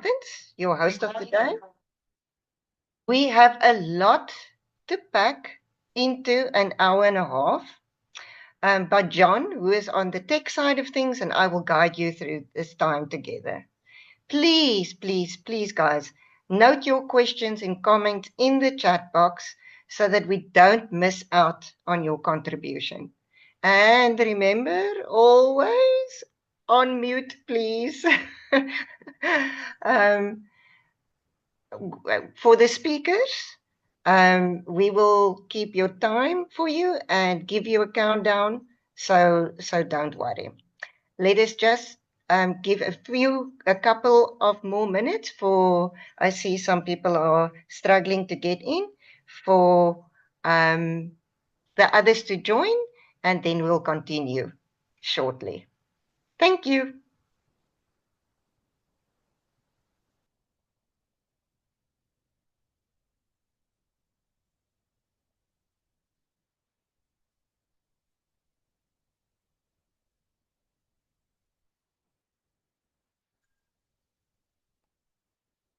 Maartens, your host of the day. We have a lot to pack into an hour and a half. But John, who is on the tech side of things, and I will guide you through this time together. Please, please, please, guys, note your questions and comments in the chat box so that we don't miss out on your contribution. And remember, always on mute, please. For the speakers, we will keep your time for you and give you a countdown, so don't worry. Let us just give a couple of more minutes for, I see some people are struggling to get in, for the others to join, and then we'll continue shortly. Thank you.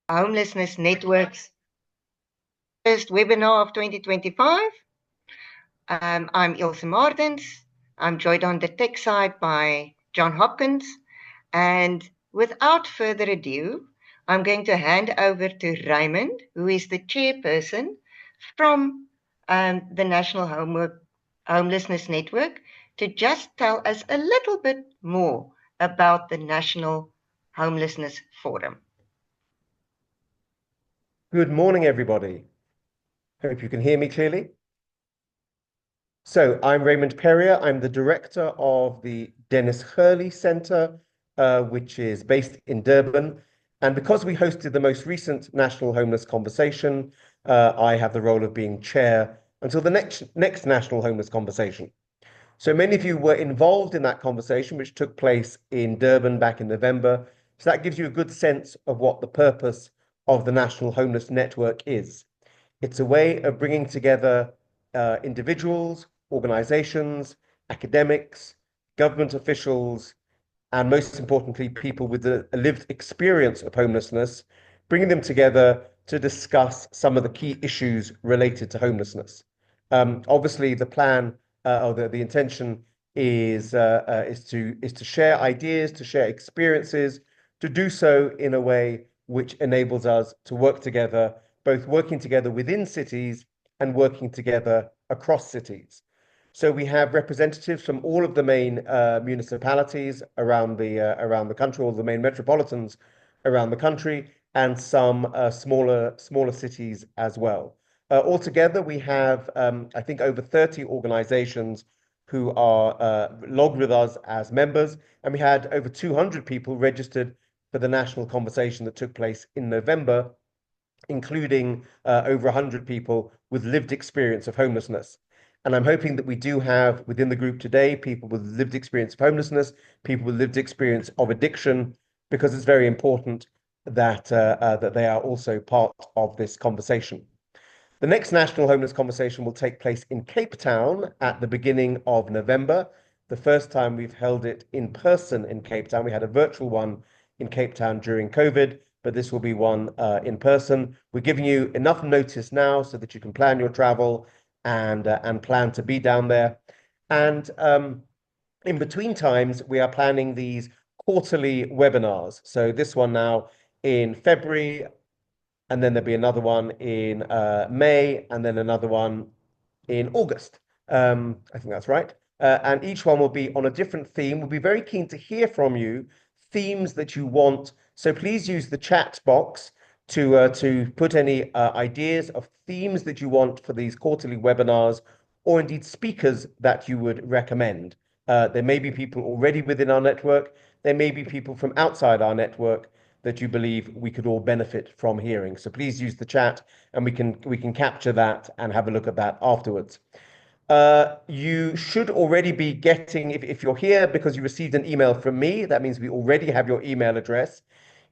Homelessness Network's first webinar of 2025. I'm Ilse Maartens. I'm joined on the tech side by John Hopkins. And without further ado, I'm going to hand over to Raymond, who is the chairperson from the National Homelessness Network, to just tell us a little bit more about the National Homelessness Forum. Good morning, everybody. Hope you can hear me clearly. So I'm Raymond Perrier. I'm the director of the Denis Hurley Centre, which is based in Durban. And because we hosted the most recent National Homeless Conversation, I have the role of being chair until the next National Homeless Conversation. So many of you were involved in that conversation, which took place in Durban back in November. So that gives you a good sense of what the purpose of the National Homeless Network is. It's a way of bringing together individuals, organizations, academics, government officials, and most importantly, people with a lived experience of homelessness, bringing them together to discuss some of the key issues related to homelessness. Obviously, the plan or the intention is to share ideas, to share experiences, to do so in a way which enables us to work together, both working together within cities and working together across cities. So we have representatives from all of the main municipalities around the country, all the main metropolitans around the country, and some smaller cities as well. Altogether, we have, I think, over 30 organizations who are logged with us as members, and we had over 200 people registered for the national conversation that took place in November, including over 100 people with lived experience of homelessness. And I'm hoping that we do have within the group today people with lived experience of homelessness, people with lived experience of addiction, because it's very important that that they are also part of this conversation. The next National Homeless Conversation will take place in Cape Town at the beginning of November. The first time we've held it in person in Cape Town. We had a virtual one in Cape Town during COVID, but this will be one in person. We're giving you enough notice now so that you can plan your travel and plan to be down there. And in between times, we are planning these quarterly webinars. So this one now in February, and then there'll be another one in May, and then another one in August. I think that's right. And each one will be on a different theme. We'll be very keen to hear from you, themes that you want. So please use the chat box to put any ideas of themes that you want for these quarterly webinars, or indeed speakers that you would recommend. There may be people already within our network. There may be people from outside our network that you believe we could all benefit from hearing. So please use the chat, and we can capture that and have a look at that afterwards. You should already be getting, if you're here because you received an email from me, that means we already have your email address.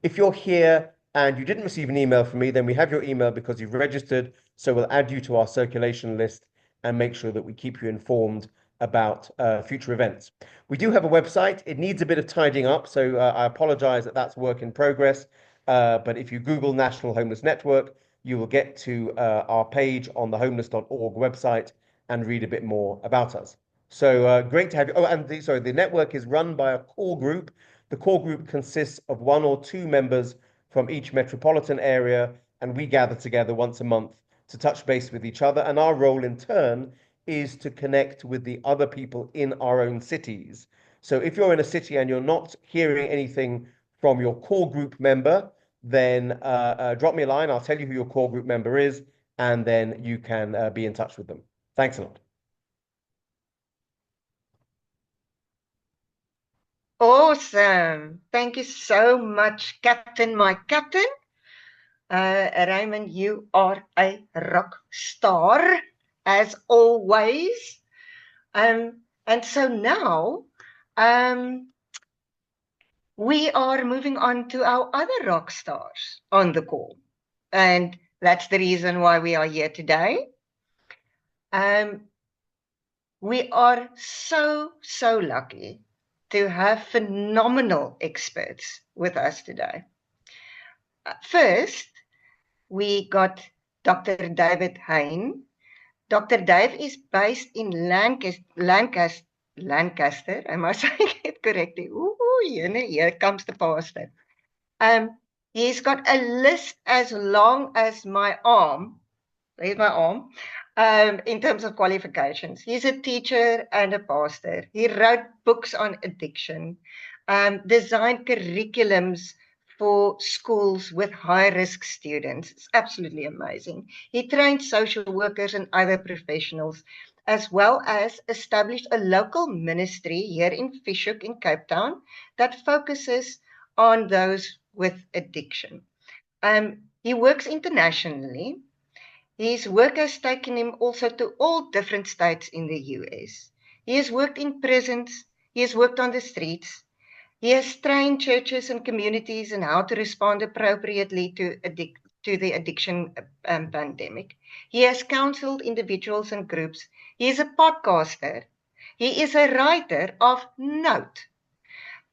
If you're here and you didn't receive an email from me, then we have your email because you've registered. So we'll add you to our circulation list and make sure that we keep you informed about future events. We do have a website. It needs a bit of tidying up, so I apologize that that's work in progress. But if you Google National Homeless Network, you will get to our page on the homeless.org website and read a bit more about us. So great to have you. Oh, and the network is run by a core group. The core group consists of 1 or 2 members from each metropolitan area, and we gather together once a month to touch base with each other. And our role in turn is to connect with the other people in our own cities. So if you're in a city and you're not hearing anything from your core group member, then drop me a line. I'll tell you who your core group member is, and then you can be in touch with them. Thanks a lot. Awesome. Thank you so much, Captain, my captain. Raymond, you are a rock star, as always. And so now we are moving on to our other rock stars on the call. And that's the reason why we are here today. We are so lucky to have phenomenal experts with us today. First, we got Dr. David Hain. Dr. Dave is based in Lancaster. Am I saying it correctly? Ooh, here comes the pastor. He's got a list as long as my arm. There's my arm. In terms of qualifications, he's a teacher and a pastor. He wrote books on addiction, designed curriculums for schools with high-risk students. It's absolutely amazing. He trained social workers and other professionals, as well as established a local ministry here in Fish Hoek in Cape Town that focuses on those with addiction. He works internationally. His work has taken him also to all different states in the US. He has worked in prisons. He has worked on the streets. He has trained churches and communities in how to respond appropriately to the addiction pandemic. He has counseled individuals and groups. He is a podcaster. He is a writer of note.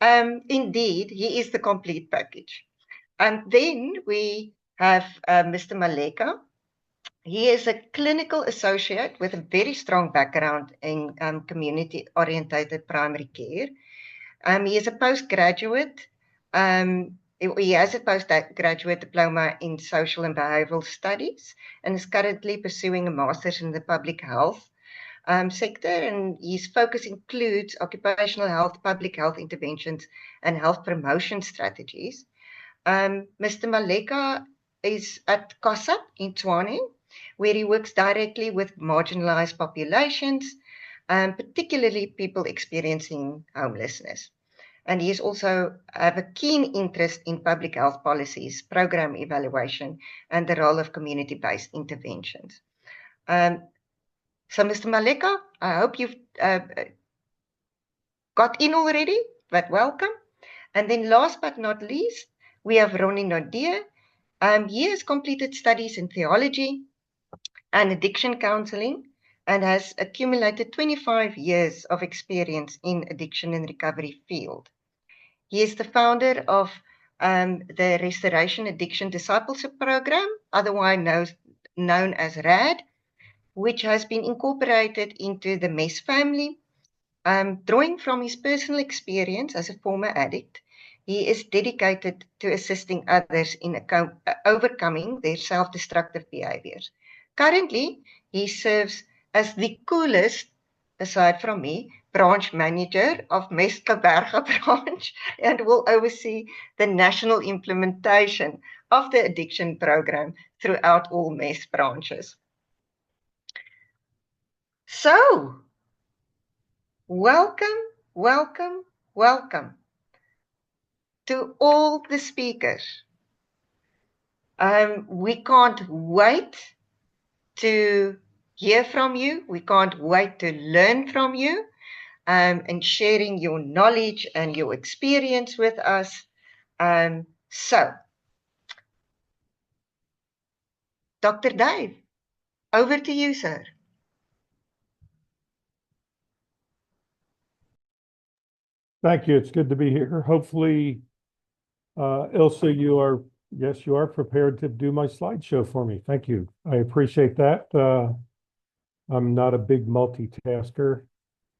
Indeed, he is the complete package. And then we have Mr. Maletje. He is a clinical associate with a very strong background in community-oriented primary care. He is a postgraduate. He has a postgraduate diploma in social and behavioral studies and is currently pursuing a master's in the public health sector. And his focus includes occupational health, public health interventions, and health promotion strategies. Mr. Maletje is at COSSUP in Tshwane, where he works directly with marginalized populations, particularly people experiencing homelessness. And he is also have a keen interest in public health policies, program evaluation, and the role of community-based interventions. So, Mr. Maletje, I hope you've got in already, but welcome. And then last but not least, we have Ronny Naude. He has completed studies in theology and addiction counseling and has accumulated 25 years of experience in addiction and recovery field. He is the founder of the Restoration Addiction Discipleship Program, otherwise known as RAD, which has been incorporated into the MES family. Drawing from his personal experience as a former addict, he is dedicated to assisting others in overcoming their self-destructive behaviors. Currently, he serves as the coolest, aside from me, branch manager of MES Gqeberha branch and will oversee the national implementation of the addiction program throughout all MES branches. So, welcome to all the speakers. We can't wait to hear from you. We can't wait to learn from you and sharing your knowledge and your experience with us. So, Dr. Dave, over to you, sir. Thank you. It's good to be here. Hopefully, Ilse, you are Yes, you are prepared to do my slideshow for me. Thank you. I appreciate that. I'm not a big multitasker,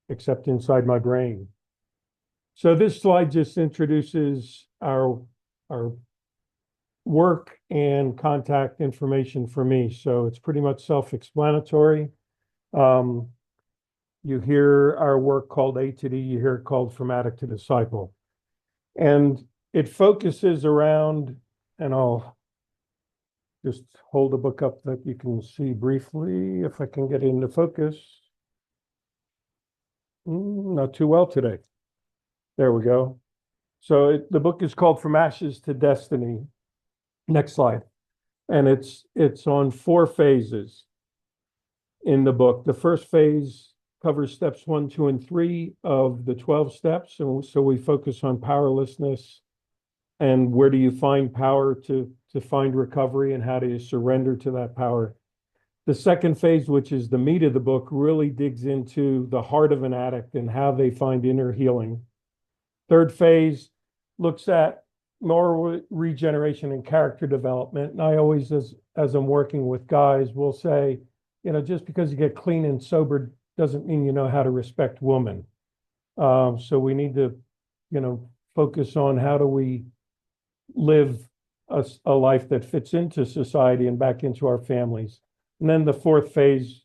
except inside my brain. So this slide just introduces our work and contact information for me. So it's pretty much self-explanatory. You hear our work called A to D, you hear it called From Addict to Disciple. And it focuses around, and I'll just hold the book up that you can see briefly if I can get into focus. Not too well today. There we go. So the book is called From Ashes to Destiny. Next slide. And it's on 4 phases in the book. The first phase covers steps 1, 2, and 3 of the 12 steps. And so we focus on powerlessness and where do you find power to find recovery and how do you surrender to that power. The second phase, which is the meat of the book, really digs into the heart of an addict and how they find inner healing. Third phase looks at moral regeneration and character development. And I always, as I'm working with guys, will say, just because you get clean and sober doesn't mean you know how to respect women. So we need to, focus on how do we live a life that fits into society and back into our families. And then the fourth phase,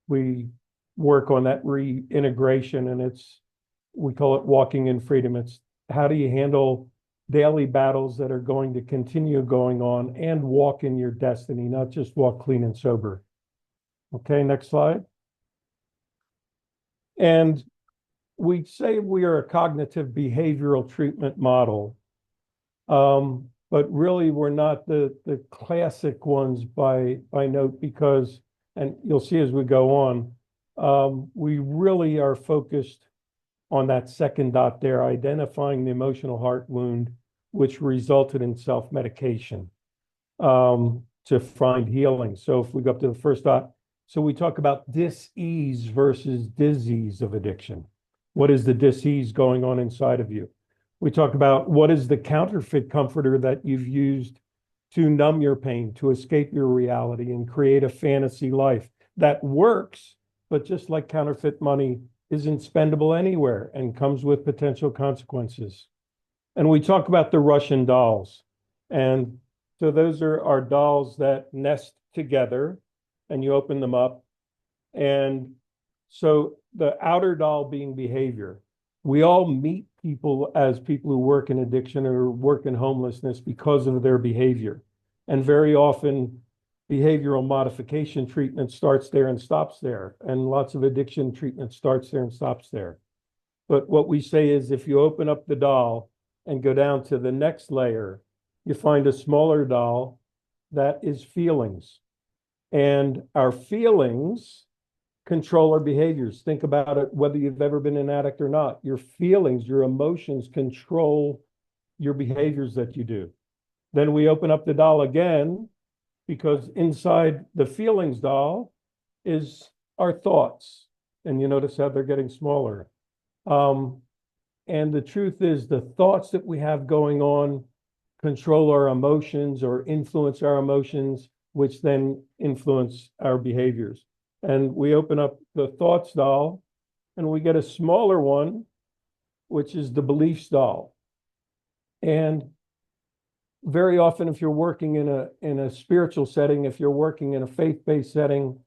we work on that reintegration, and we call it walking in freedom. It's how do you handle daily battles that are going to continue going on and walk in your destiny, not just walk clean and sober. Okay, next slide. And we say we are a cognitive behavioral treatment model, but really we're not the classic ones by note because, and you'll see as we go on, we really are focused on that second dot there, identifying the emotional heart wound, which resulted in self-medication to find healing. So if we go up to the first dot, so we talk about dis-ease versus disease of addiction. What is the dis-ease going on inside of you? We talk about what is the counterfeit comforter that you've used to numb your pain, to escape your reality and create a fantasy life that works, but just like counterfeit money, isn't spendable anywhere and comes with potential consequences. And we talk about the Russian dolls. And so those are our dolls that nest together and you open them up. And so the outer doll being behavior. We all meet people as people who work in addiction or work in homelessness because of their behavior. And very often behavioral modification treatment starts there and stops there. And lots of addiction treatment starts there and stops there. But what we say is if you open up the doll and go down to the next layer, you find a smaller doll that is feelings. And our feelings control our behaviors. Think about it, whether you've ever been an addict or not. Your feelings, your emotions control your behaviors that you do. Then we open up the doll again, because inside the feelings doll is our thoughts. And you notice how they're getting smaller. And the truth is the thoughts that we have going on control our emotions or influence our emotions, which then influence our behaviors. And we open up the thoughts doll and we get a smaller one, which is the beliefs doll. And very often, if you're working in a spiritual setting, if you're working in a faith-based setting,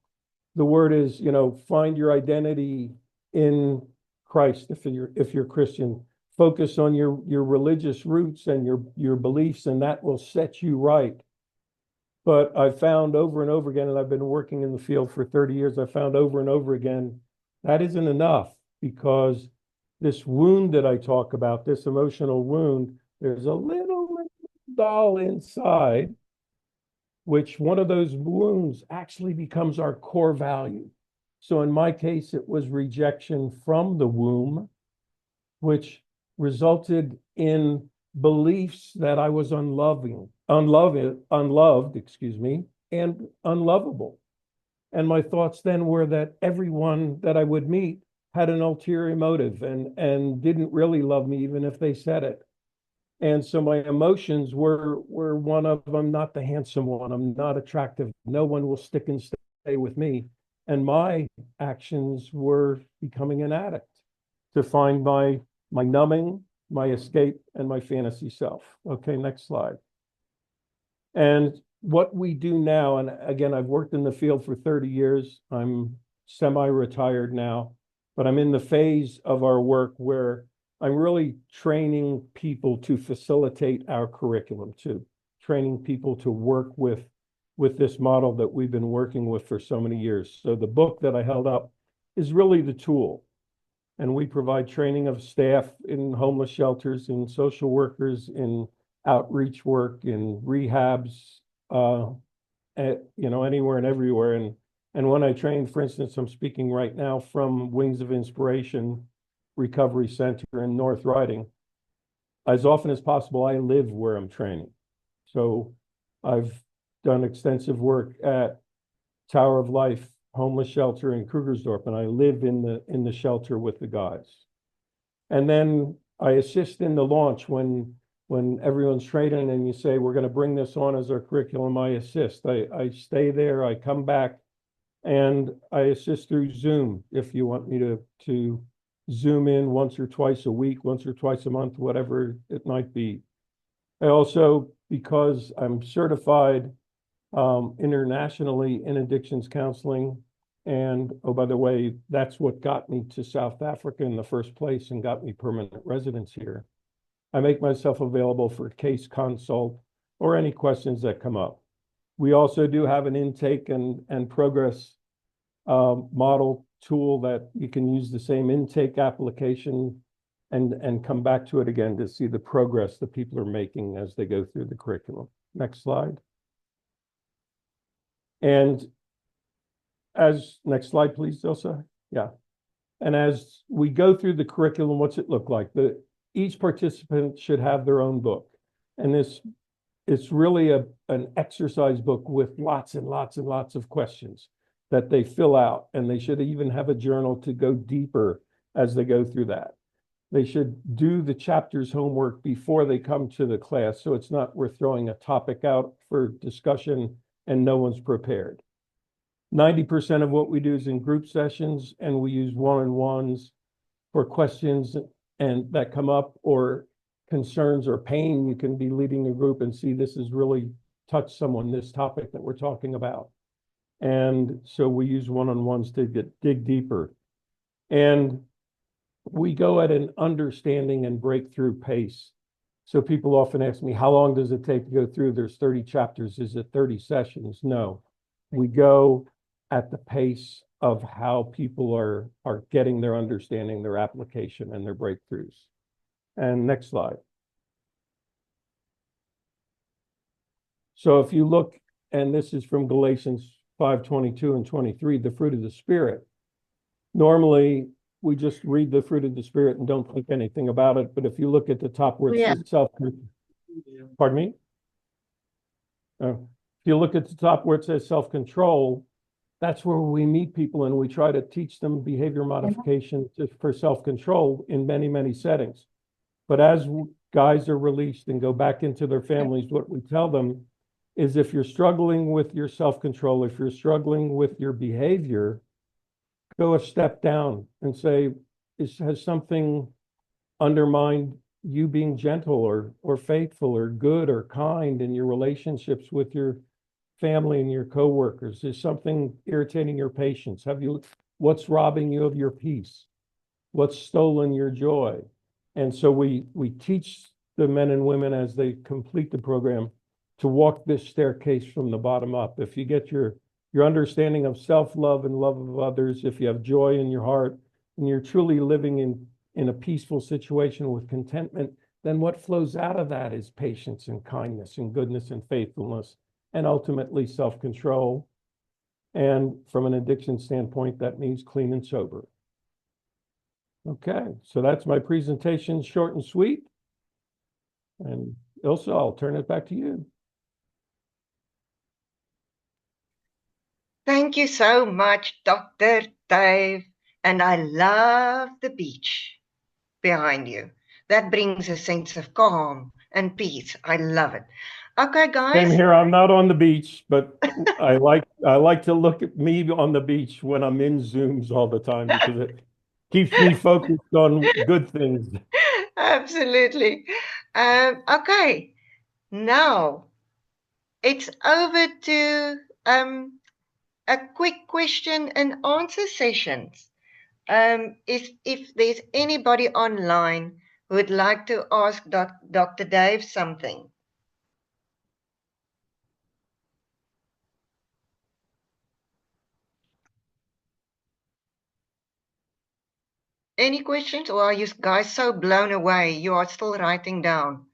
the word is, find your identity in Christ. If you're Christian, focus on your religious roots and your beliefs, and that will set you right. But I found over and over again, and I've been working in the field for 30 years, I found over and over again, that isn't enough, because this wound that I talk about, this emotional wound, there's a little doll inside, which one of those wounds actually becomes our core value. So in my case, it was rejection from the womb, which resulted in beliefs that I was unloved, and unlovable. And my thoughts then were that everyone that I would meet had an ulterior motive and didn't really love me, even if they said it. And so my emotions were one of, I'm not the handsome one, I'm not attractive, no one will stick and stay with me. And my actions were becoming an addict to find my numbing, my escape, and my fantasy self. Okay, next slide. And what we do now, and again, I've worked in the field for 30 years. I'm semi-retired now, but I'm in the phase of our work where I'm really training people to facilitate our curriculum too, training people to work with this model that we've been working with for so many years. So the book that I held up is really the tool. And we provide training of staff in homeless shelters, in social workers, in outreach work, in rehabs, anywhere and everywhere. And when I train, for instance, I'm speaking right now from Wings of Inspiration Recovery Center in North Riding. As often as possible, I live where I'm training. So I've done extensive work at Tower of Life homeless shelter in Krugersdorp, and I live in the shelter with the guys. And then I assist in the launch when everyone's training and you say, we're going to bring this on as our curriculum, I assist. I stay there, I come back, and I assist through Zoom if you want me to Zoom in once or twice a week, once or twice a month, whatever it might be. I also, because I'm certified internationally in addictions counseling, and oh, by the way, that's what got me to South Africa in the first place and got me permanent residence here. I make myself available for case consult or any questions that come up. We also do have an intake and progress model tool that you can use the same intake application and come back to it again to see the progress that people are making as they go through the curriculum. Next slide. And next slide, please, Ilse. Yeah. And as we go through the curriculum, what's it look like? Each participant should have their own book. And it's really an exercise book with lots and lots and lots of questions that they fill out. And they should even have a journal to go deeper as they go through that. They should do the chapter's homework before they come to the class. So it's not we're throwing a topic out for discussion and no one's prepared. 90% of what we do is in group sessions, and we use one-on-ones for questions and that come up or concerns or pain. You can be leading a group and see this has really touched someone, this topic that we're talking about. And so we use one-on-ones to dig deeper. And we go at an understanding and breakthrough pace. So people often ask me, how long does it take to go through? There's 30 chapters. Is it 30 sessions? No, we go at the pace of how people are getting their understanding, their application, and their breakthroughs. And next slide. So if you look, and this is from Galatians 5:22 and 23, the fruit of the Spirit. Normally, we just read the fruit of the Spirit and don't think anything about it. But if you look at the top where it says pardon me? If you look at the top where it says self-control, that's where we meet people and we try to teach them behavior modification for self-control in many, many settings. But as guys are released and go back into their families, what we tell them is if you're struggling with your self-control, if you're struggling with your behavior, go a step down and say, has something undermined you being gentle or faithful or good or kind in your relationships with your family and your coworkers? Is something irritating your patience? What's robbing you of your peace? What's stolen your joy? And so we teach the men and women as they complete the program to walk this staircase from the bottom up. If you get your understanding of self-love and love of others, if you have joy in your heart and you're truly living in a peaceful situation with contentment, then what flows out of that is patience and kindness and goodness and faithfulness, and ultimately self-control. And from an addiction standpoint, that means clean and sober. Okay, so that's my presentation, short and sweet. And Ilse, I'll turn it back to you. Thank you so much, Dr. Dave. And I love the beach behind you. That brings a sense of calm and peace. I love it. Okay, Same guys. here. I'm not on the beach, but I like to look at me on the beach when I'm in Zooms all the time because it keeps me focused on good things. Absolutely. Okay, now it's over to a quick question and answer sessions. If there's anybody online who would like to ask Dr. Dave something. Any questions, or are you guys so blown away you are still writing down?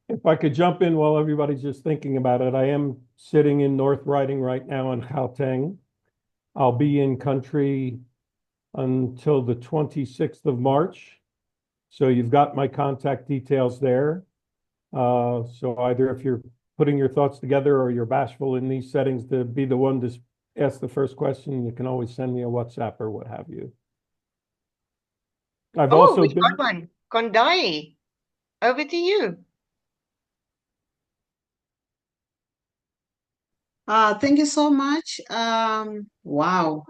If I could jump in while everybody's just thinking about it, I am sitting in North Riding right now in Gauteng. I'll be in country until the 26th of March. So you've got my contact details there. So either if you're putting your thoughts together or you're bashful in these settings to be the one to ask the first question, you can always send me a WhatsApp or what have you. I've also we've got one. Kondai, over to you. Thank you so much. Wow,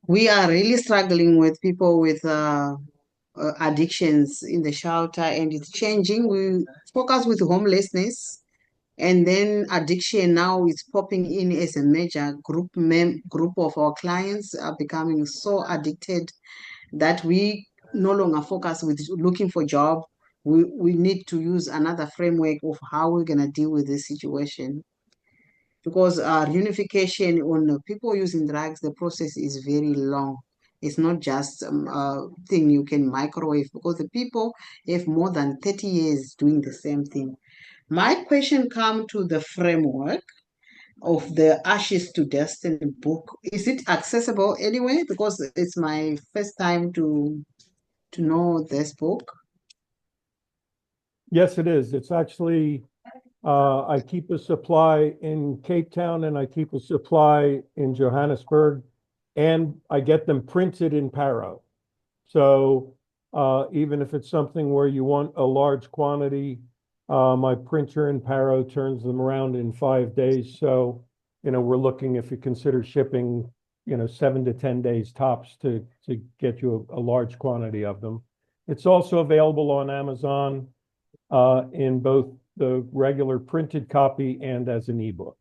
we are really struggling with people with addictions in the shelter, and it's changing. We focus with homelessness, and then addiction now is popping in as a major group of our clients are becoming so addicted that we no longer focus with looking for job. We need to use another framework of how we're gonna deal with this situation. Because reunification on people using drugs, the process is very long. It's not just a thing you can microwave because the people have more than 30 years doing the same thing. My question comes to the framework of the Ashes to Destiny book. Is it accessible anyway? Because it's my first time to know this book. Yes, it is. It's actually, I keep a supply in Cape Town and I keep a supply in Johannesburg, and I get them printed in Paro. So even if it's something where you want a large quantity, my printer in Paro turns them around in 5 days. So, we're looking, if you consider shipping, 7 to 10 days tops to get you a large quantity of them. It's also available on Amazon in both the regular printed copy and as an ebook.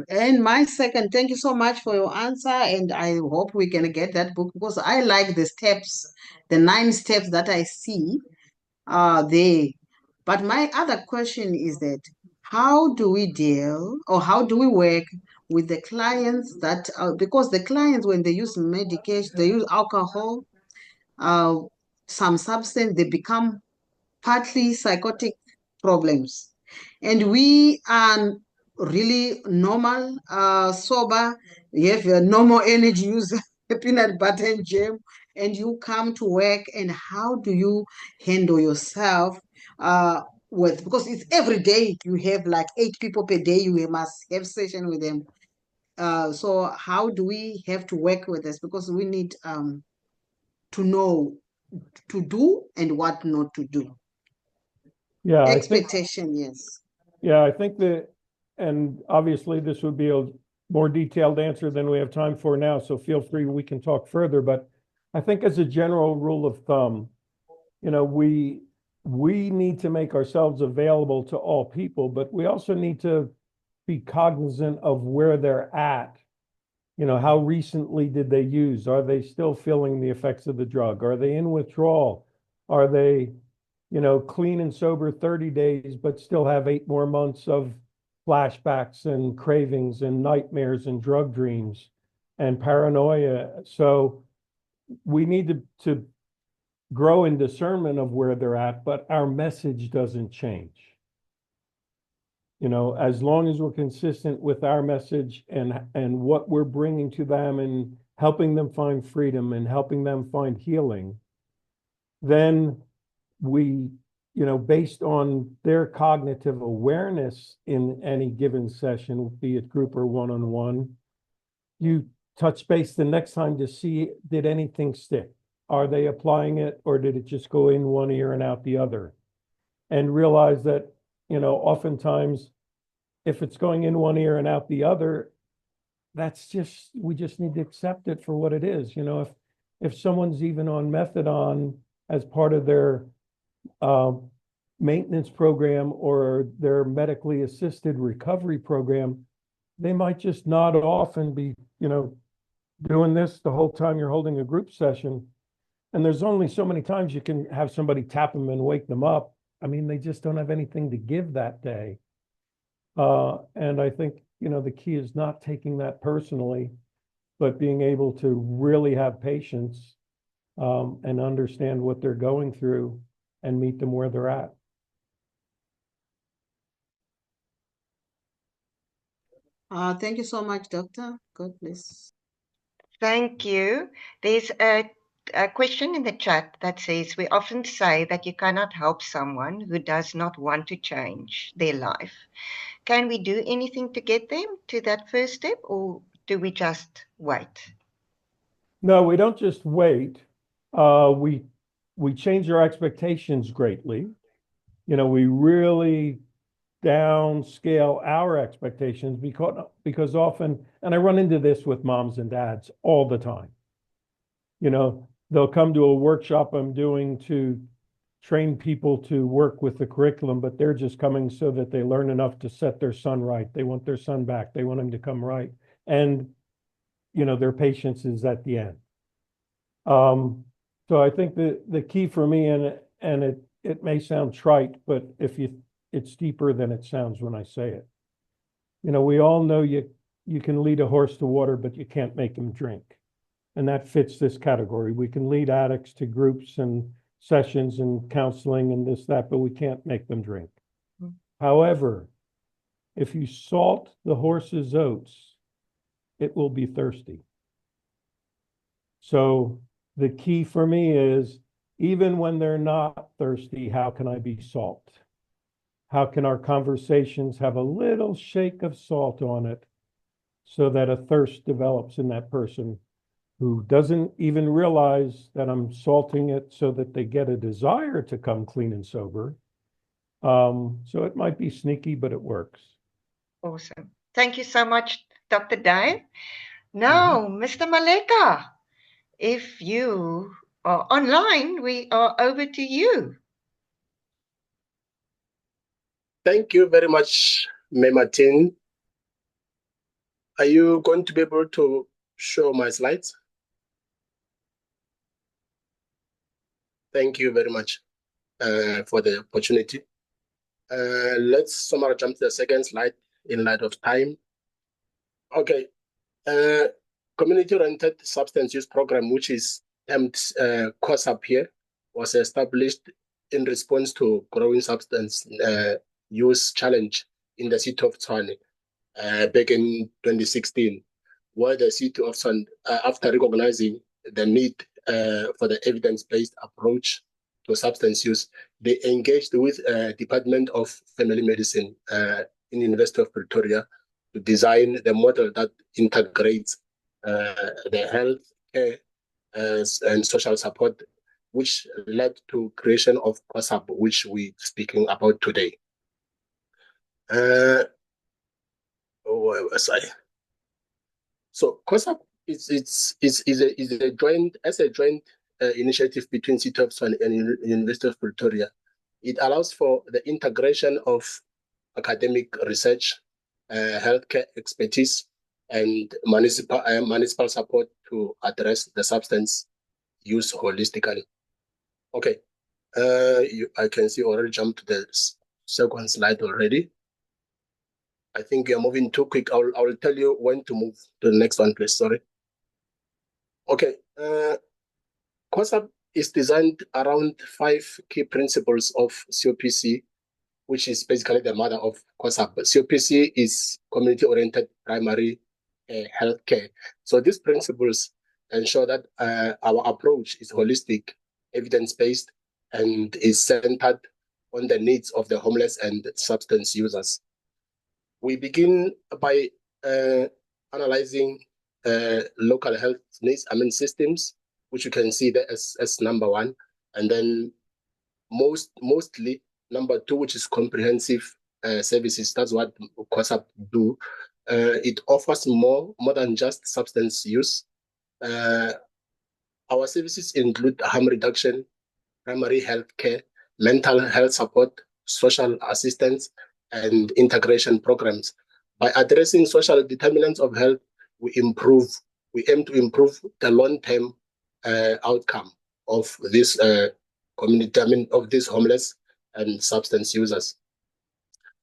And my second, thank you so much for your answer. And I hope we can get that book because I like the steps, the 9 steps that I see there. But my other question is that how do we deal or how do we work with the clients that, because the clients, when they use medication, they use alcohol, uh, some substance, they become partly psychotic problems. And we are really normal, sober, you have a normal energy, use peanut butter and jam, and you come to work, and how do you handle yourself because it's every day you have like 8 people per day, you must have session with them. So how do we have to work with this? Because we need to know to do and what not to do. Yeah, Expectation, yes. I think that, and obviously this would be a more detailed answer than we have time for now, so feel free, we can talk further. But I think as a general rule of thumb, we need to make ourselves available to all people, but we also need to be cognizant of where they're at. How recently did they use? Are they still feeling the effects of the drug? Are they in withdrawal? Are they clean and sober 30 days, but still have 8 more months of flashbacks and cravings and nightmares and drug dreams and paranoia? So we need to grow in discernment of where they're at, but our message doesn't change. As long as we're consistent with our message and what we're bringing to them and helping them find freedom and helping them find healing, then we, based on their cognitive awareness in any given session, be it group or one-on-one, you touch base the next time to see, did anything stick? Are they applying it, or did it just go in one ear and out the other? And realize that, oftentimes if it's going in one ear and out the other, we just need to accept it for what it is. If someone's even on methadone as part of their maintenance program or their medically assisted recovery program, they might just nod off and be, doing this the whole time you're holding a group session. And there's only so many times you can have somebody tap them and wake them up. I mean, they just don't have anything to give that day. And I think, the key is not taking that personally, but being able to really have patience and understand what they're going through and meet them where they're at. Thank you so much, Doctor. God bless. Thank you. There's a question in the chat that says, we often say that you cannot help someone who does not want to change their life. Can we do anything to get them to that first step, or do we just wait? No, we don't just wait. We change our expectations greatly. We really downscale our expectations because often, and I run into this with moms and dads all the time. They'll come to a workshop I'm doing to train people to work with the curriculum, but they're just coming so that they learn enough to set their son right. They want their son back. They want him to come right. And, their patience is at the end. So I think the key for me, and it may sound trite, but it's deeper than it sounds when I say it. We all know you can lead a horse to water, but you can't make him drink. And that fits this category. We can lead addicts to groups and sessions and counseling and this, that, but we can't make them drink. Mm-hmm. However, if you salt the horse's oats, it will be thirsty. So the key for me is, even when they're not thirsty, how can I be salt? How can our conversations have a little shake of salt on it so that a thirst develops in that person who doesn't even realize that I'm salting it so that they get a desire to come clean and sober. So it might be sneaky, but it works. Awesome. Thank you so much, Dr. Dave. Now, Mr. Maletje, if you are online, we are over to you. Thank you very much, Maartens. Are you going to be able to show my slides? Thank you very much for the opportunity. Let's somehow jump to the second slide in light of time. Okay. Community-oriented substance use program, which is termed COSSUP here, was established in response to growing substance use challenge in the city of Tshwane back in 2016, where the city of Tshwane, after recognizing the need for the evidence-based approach to substance use, they engaged with Department of Family Medicine in the University of Pretoria to design the model that integrates the health care and social support, which led to creation of COSSUP, which we're speaking about today. Where was I? So COSSUP is a joint initiative between City of Tshwane and University of Pretoria. It allows for the integration of academic research, healthcare expertise, and municipal support to address the substance use holistically. Okay, I can see already jumped to the second slide already. I think you're moving too quick. I will tell you when to move to the next one, please. Sorry. Okay. COSSUP is designed around 5 key principles of COPC, which is basically the mother of COSSUP. COPC is community-oriented primary healthcare. So these principles ensure that our approach is holistic, evidence-based, and is centered on the needs of the homeless and substance users. We begin by analyzing local health needs, systems, which you can see there as number 1. And then mostly number 2, which is comprehensive services. That's what COSSUP do. It offers more than just substance use. Our services include harm reduction, primary health care, mental health support, social assistance, and integration programs. By addressing social determinants of health, we aim to improve the long-term outcome of this community, of these homeless and substance users.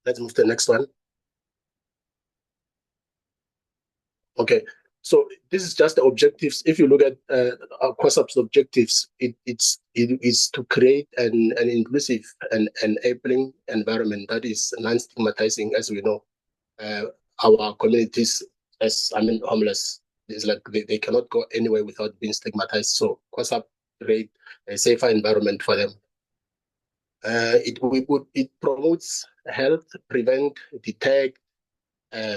Let's move to the next one. Okay, so this is just the objectives. If you look at our COSSUP's objectives, it is to create an inclusive and enabling environment that is non-stigmatizing. As we know, our communities, as homeless, is like they cannot go anywhere without being stigmatized. So COSSUP create a safer environment for them. It promotes health, prevent, detect,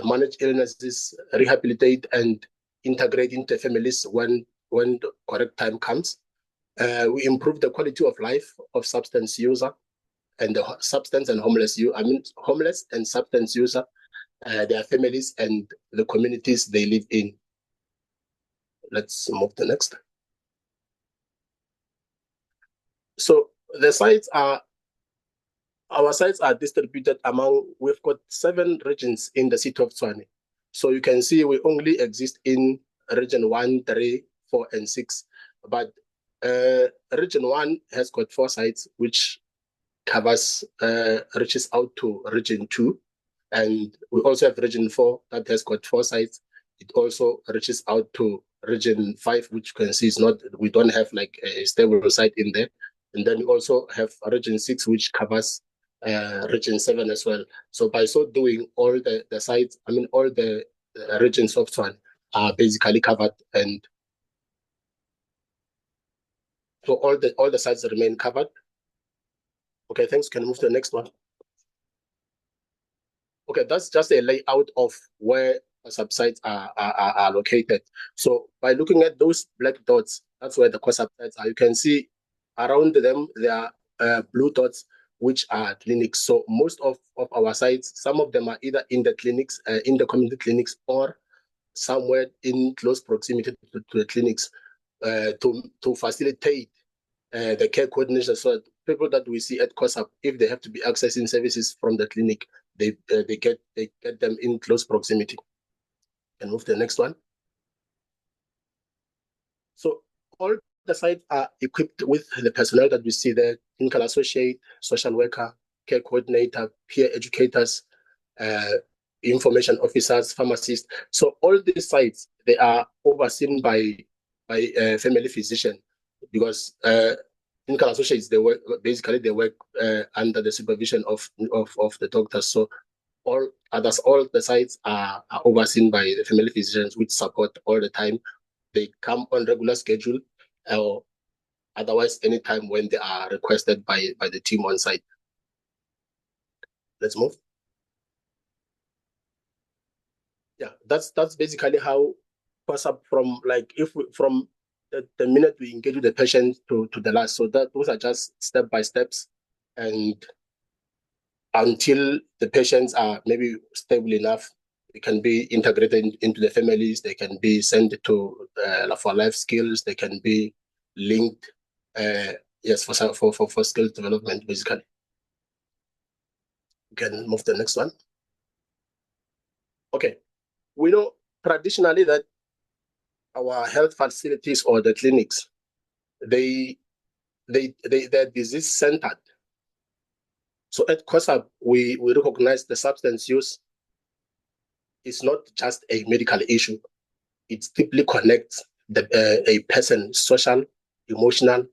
manage illnesses, rehabilitate, and integrate into families when the correct time comes. We improve the quality of life of substance user and the substance and homeless homeless and substance user, their families and the communities they live in. Let's move to the next. So the sites are. Our sites are distributed among, we've got 7 regions in the city of Tshwane. So you can see we only exist in region 1, 3, 4, and 6. But region 1 has got 4 sites, which reaches out to region 2. And we also have region 4 that has got 4 sites. It also reaches out to region 5, which you can see is not, we don't have like a stable site in there. And then we also have region 6, which covers region 7 as well. So by so doing, all the sites, all the regions of Tshwane are basically covered, and so all the sites remain covered. Okay, thanks. Can you move to the next one? Okay, that's just a layout of where COSSUP sites are located. So by looking at those black dots, that's where the COSSUP sites are. You can see around them there are blue dots, which are clinics. So most of our sites, some of them are either in the clinics, in the community clinics, or somewhere in close proximity to the clinics, to facilitate the care coordination. So people that we see at COSSUP, if they have to be accessing services from the clinic, they get them in close proximity. Can move to the next one. So all the sites are equipped with the personnel that we see there: clinical associate, social worker, care coordinator, peer educators, information officers, pharmacists. So all these sites, they are overseen by a family physician, because clinical associates, they work under the supervision of the doctors. So all the sites are overseen by the family physicians, which support all the time. They come on regular schedule, or otherwise anytime when they are requested by the team on site. Let's move. Yeah, that's basically how COSSUP, from the minute we engage with the patient to the last. So those are just step by steps, and until the patients are maybe stable enough, they can be integrated into the families. They can be sent to for life skills. They can be linked, for skill development, basically. We can move to the next one. Okay, we know traditionally that our health facilities or the clinics, they're disease centered. So at COSSUP, we recognize the substance use is not just a medical issue. It deeply connects a person's social, emotional.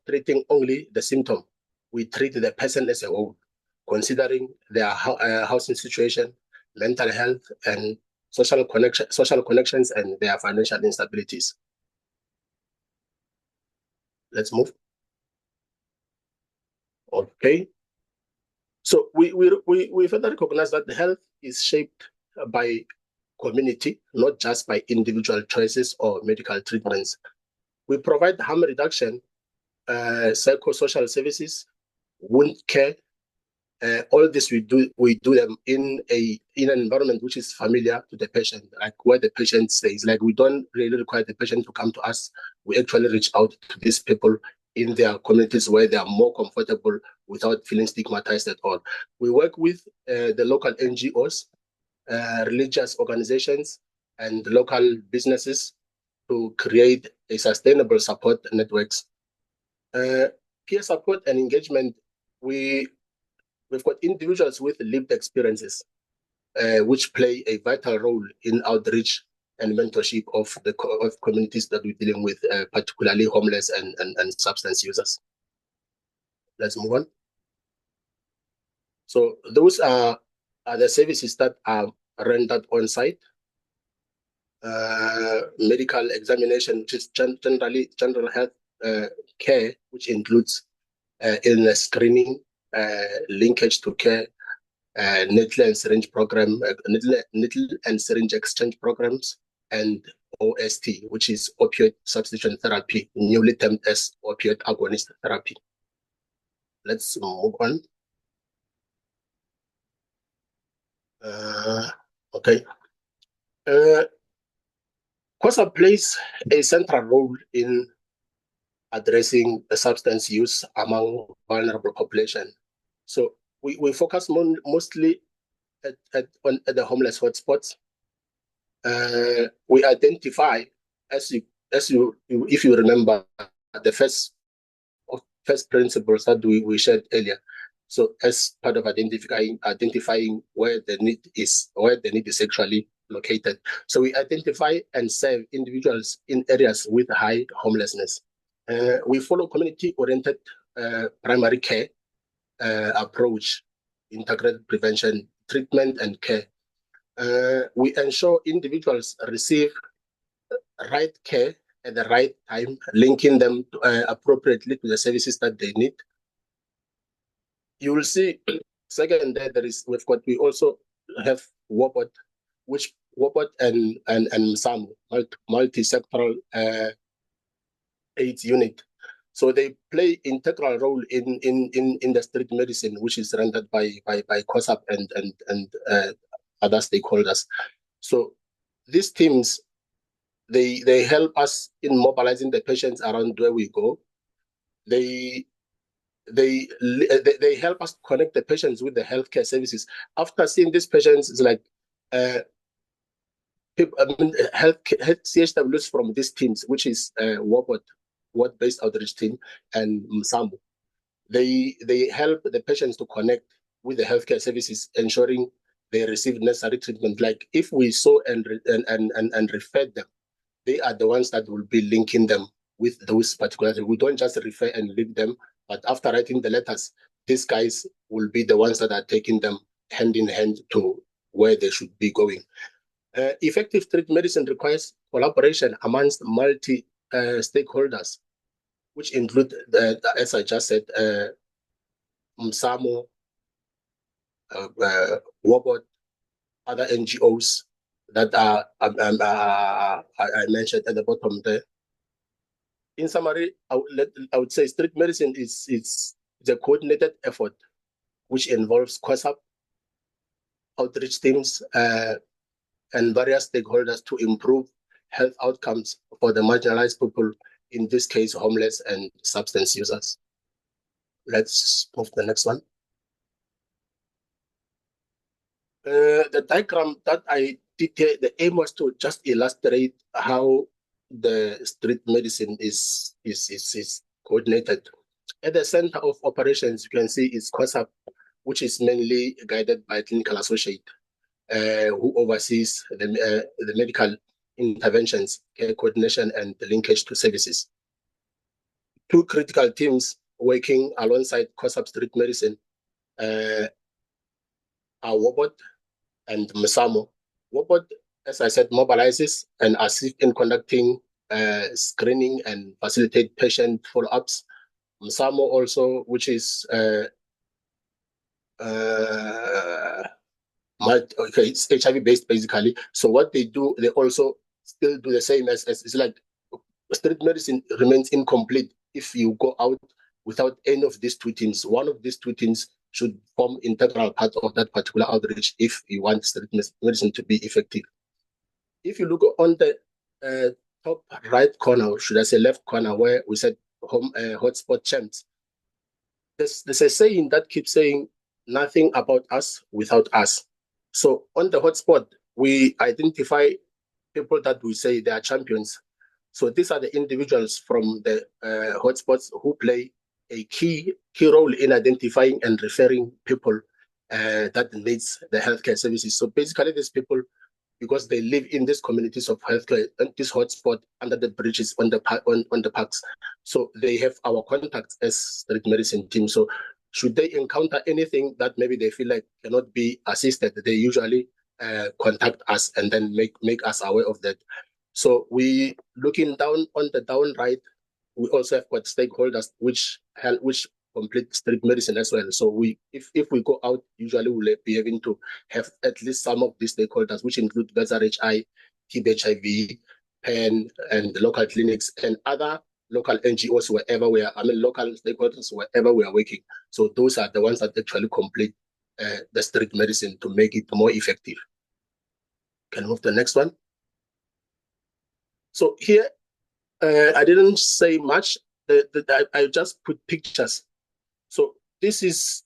Treating only the symptom, we treat the person as a whole, considering their housing situation, mental health, and social connections, and their financial instabilities. Let's move. Okay. So we further recognize that the health is shaped by community, not just by individual choices or medical treatments. We provide harm reduction, psychosocial services, wound care. All this we do them in an environment which is familiar to the patient, like where the patient stays. Like we don't really require the patient to come to us. We actually reach out to these people in their communities where they are more comfortable without feeling stigmatized at all. We work with the local NGOs, religious organizations, and local businesses to create a sustainable support networks. Peer support and engagement, we've got individuals with lived experiences, which play a vital role in outreach and mentorship of the communities that we're dealing with, particularly homeless and substance users. Let's move on. So those are the services that are rendered on site. Medical examination, which is general health care, which includes illness screening, linkage to care, needle and syringe program, needle and syringe exchange programs, and OST, which is opioid substitution therapy, newly termed as opioid agonist therapy. Let's move on. Okay. COSSUP plays a central role in addressing the substance use among vulnerable population. So we focus mostly at the homeless hotspots. We identify, if you remember, the first principles that we shared earlier. So as part of identifying where the need is actually located. So we identify and serve individuals in areas with high homelessness. We follow community-oriented primary care approach, integrated prevention, treatment, and care. We ensure individuals receive right care at the right time, linking them appropriately to the services that they need. You will see, second, we also have WOPOT, which WOPOT and some multi-sectoral AIDS unit. So they play integral role in the street medicine, which is rendered by COSSUP and other stakeholders. So these teams, they help us in mobilizing the patients around where we go. They help us connect the patients with the healthcare services. After seeing these patients, it's like CHWs from these teams, which is WOPOT, Ward-Based Outreach Team, and MSAMU. They help the patients to connect with the healthcare services, ensuring they receive necessary treatment. Like if we saw and referred them, they are the ones that will be linking them with those particular. We don't just refer and leave them, but after writing the letters, these guys will be the ones that are taking them hand in hand to where they should be going. Effective street medicine requires collaboration amongst multi-stakeholders, which include, as I just said, MSAMU, WOPOT, other NGOs that are I mentioned at the bottom there. In summary, I would say street medicine is a coordinated effort which involves COSSUP, outreach teams, and various stakeholders to improve health outcomes for the marginalized people, in this case, homeless and substance users. Let's move to the next one. The diagram that I did here, the aim was to just illustrate how the street medicine is coordinated. At the center of operations, you can see is COSSUP, which is mainly guided by a clinical associate who oversees the medical interventions, care coordination, and the linkage to services. Two critical teams working alongside COSSUP street medicine are WOPOT and MSAMU. WOPOT, as I said, mobilizes and assists in conducting screening and facilitate patient follow-ups. MSAMU also, which is okay, it's HIV based basically. So what they do, they also still do the same as it's like street medicine remains incomplete if you go out without any of these two things. One of these two things should form integral part of that particular outreach if you want street medicine to be effective. If you look on the top right corner, or should I say left corner, where we said hotspot champs, there's a saying that keeps saying nothing about us without us. So on the hotspot, we identify people that we say they are champions. So these are the individuals from the hotspots who play a key role in identifying and referring people that needs the healthcare services. So basically, these people, because they live in these communities of healthcare, and this hotspot under the bridges on the parks, so they have our contacts as street medicine team. So should they encounter anything that maybe they feel like cannot be assisted, they usually contact us and then make us aware of that. So we looking down on the down right, we also have got stakeholders which complete street medicine as well. So if we go out, usually we'll be having to have at least some of these stakeholders, which include HI, TB HIV, PEN, and the local clinics and other local NGOs wherever we are. I mean, local stakeholders wherever we are working. So those are the ones that actually complete the street medicine to make it more effective. Can move to the next one. So here, I didn't say much. I just put pictures. So this is,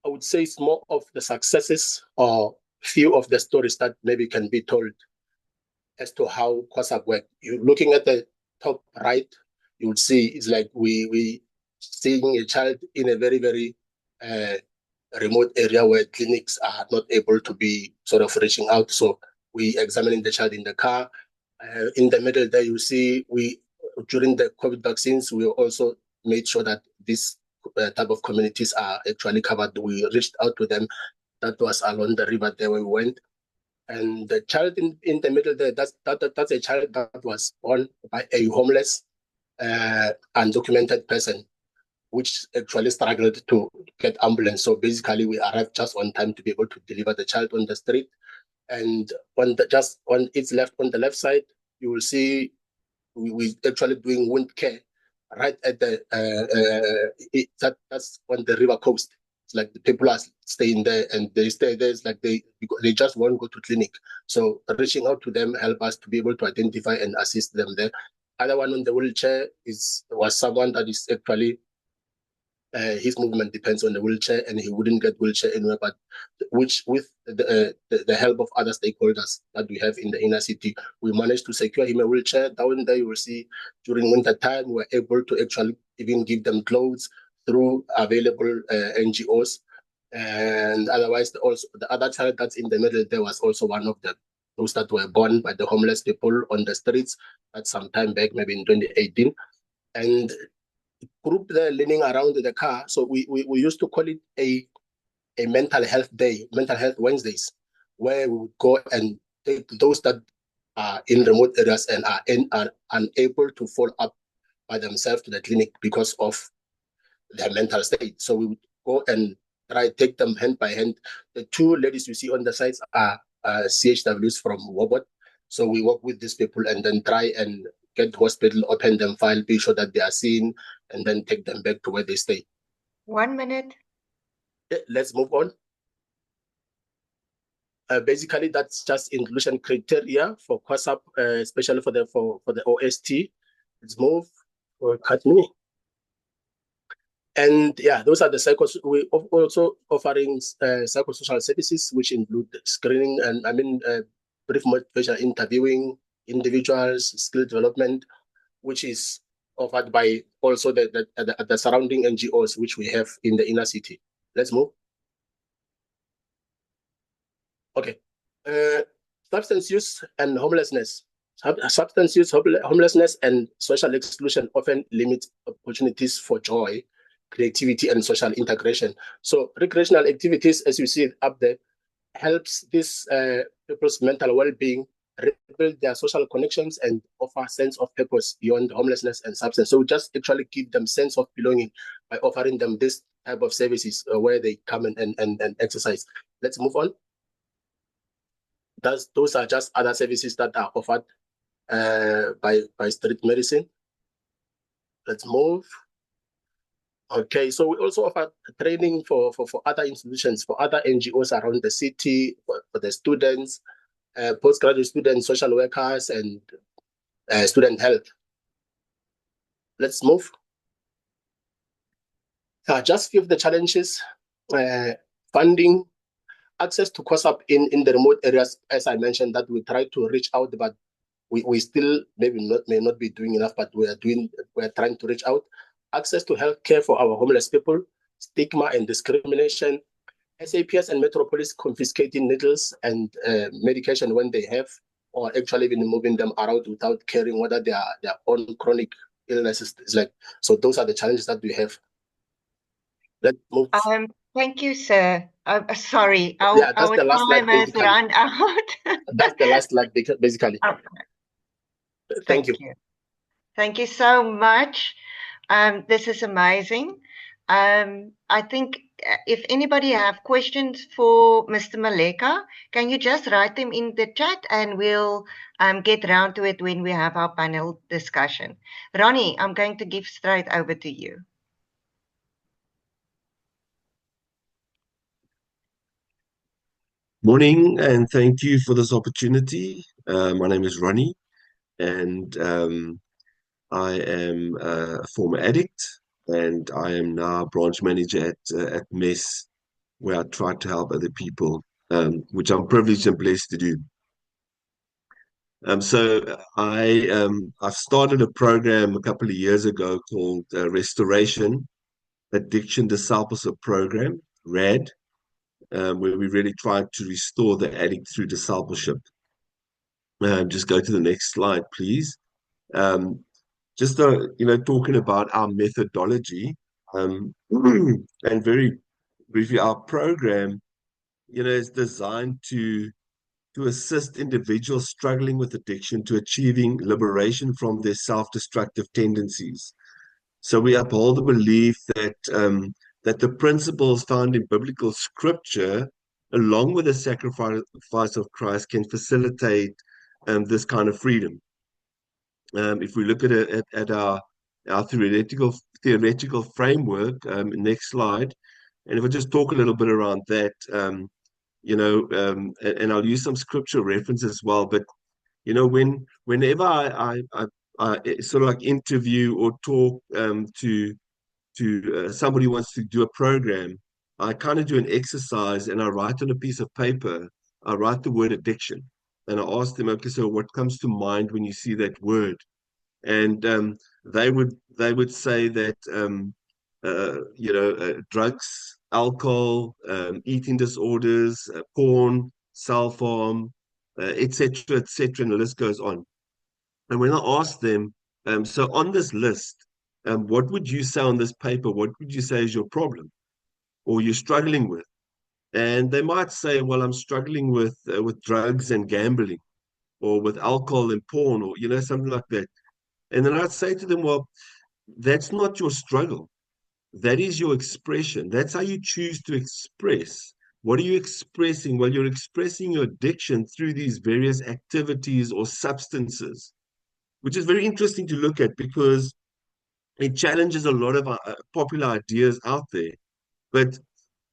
I would say, it's more of the successes or few of the stories that maybe can be told as to how COSSUP work. You're looking at the top right, you would see it's like we seeing a child in a very, very remote area where clinics are not able to be sort of reaching out. So we examining the child in the car. In the middle there, you see during the COVID vaccines, we also made sure that this type of communities are actually covered. We reached out to them. That was along the river there where we went. And the child in the middle there, that's a child that was born by a homeless, undocumented person, which actually struggled to get ambulance. So basically, we arrived just on time to be able to deliver the child on the street. And on the left side, you will see we actually doing wound care right at the that's on the river coast. It's like the people are staying there and they stay there. It's like they just won't go to clinic. So reaching out to them help us to be able to identify and assist them there. Other one on the wheelchair was someone that is actually his movement depends on the wheelchair, and he wouldn't get wheelchair anywhere. But which with the help of other stakeholders that we have in the inner city, we managed to secure him a wheelchair. Down there, you will see during winter time, we're able to actually even give them clothes through available NGOs. And otherwise, also the other child that's in the middle there was also one of them. Those that were born by the homeless people on the streets at some time back, maybe in 2018. And group there leaning around the car. So we used to call it a mental health day, mental health Wednesdays, where we would go and take those that are in remote areas and are unable to follow up by themselves to the clinic because of their mental state. So we would go and try to take them hand by hand. The two ladies you see on the sides are CHWs from Wobot. So we work with these people and then try and get hospital, open them file, be sure that they are seen, and then take them back to where they stay. 1 minute. Let's move on. Basically, that's just inclusion criteria for COSSUP, especially for the OST. Let's move or cut me. And yeah, those are the we also offering psychosocial services, which include screening and brief motivational interviewing individuals, skill development, which is offered by also the surrounding NGOs which we have in the inner city. Let's move. Okay. Substance use and homelessness. Substance use, homelessness, and social exclusion often limit opportunities for joy, creativity, and social integration. So recreational activities, as you see up there, helps these people's mental well-being, rebuild their social connections, and offer sense of purpose beyond homelessness and substance. So we just actually give them sense of belonging by offering them this type of services where they come and exercise. Let's move on. those are just other services that are offered by street medicine. Let's move. Okay, so we also offer training for other institutions, for other NGOs around the city, for the students, postgraduate students, social workers, and student health. Let's move. Just few of the challenges: funding, access to COSSUP in the remote areas, as I mentioned, that we try to reach out, but we still may not be doing enough, but we are trying to reach out. Access to healthcare for our homeless people, stigma and discrimination, SAPS and Metropolis confiscating needles and medication when they have, or actually even moving them around without caring whether they are their own chronic illnesses. It's like, so those are the challenges that we have. Let's move. Thank you, sir. Sorry, Yeah, that's our the last slide, time has basically. run out. That's the last slide, basically. Okay. Thank you. Thank you so much. This is amazing. I think if anybody have questions for Mr. Maletje, can you just write them in the chat and we'll get round to it when we have our panel discussion. Ronny, I'm going to give straight over to you. Morning, and thank you for this opportunity. My name is Ronny, and I am a former addict, and I am now branch manager at MES, where I try to help other people, which I'm privileged and blessed to do. So I've started a program a couple of years ago called Restoration Addiction Discipleship Program, RAD. Where we really try to restore the addict through discipleship. Just go to the next slide, please. Just talking about our methodology, and very briefly, our program, is designed to assist individuals struggling with addiction to achieving liberation from their self-destructive tendencies. So we uphold the belief that the principles found in biblical scripture, along with the sacrifice of Christ, can facilitate this kind of freedom. If we look at our theoretical framework, next slide, and if I just talk a little bit around that, and I'll use some scripture reference as well. But whenever I sort of like interview or talk to somebody who wants to do a program, I kind of do an exercise and I write on a piece of paper, I write the word addiction. And I ask them, okay, so what comes to mind when you see that word? And they would say that, drugs, alcohol, eating disorders, porn, self-harm, etc., and the list goes on. And when I ask them, so on this list, what would you say on this paper? What would you say is your problem or you're struggling with? And they might say, well, I'm struggling with drugs and gambling, or with alcohol and porn, or something like that. And then I'd say to them, well, that's not your struggle. That is your expression. That's how you choose to express. What are you expressing? Well, you're expressing your addiction through these various activities or substances, which is very interesting to look at because it challenges a lot of popular ideas out there. But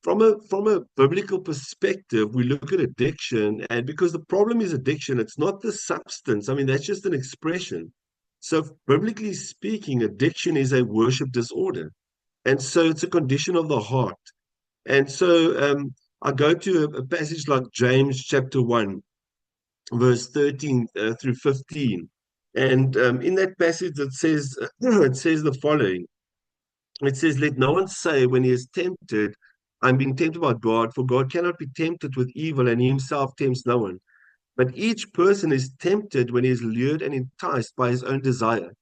from a biblical perspective, we look at addiction, and because the problem is addiction, it's not the substance. I mean, that's just an expression. So biblically speaking, addiction is a worship disorder. And so it's a condition of the heart. And so I go to a passage like James chapter 1, verse 13 through 15. And in that passage, it says the following. It says, let no one say when he is tempted, I'm being tempted by God, for God cannot be tempted with evil, and he himself tempts no one. But each person is tempted when he is lured and enticed by his own desire.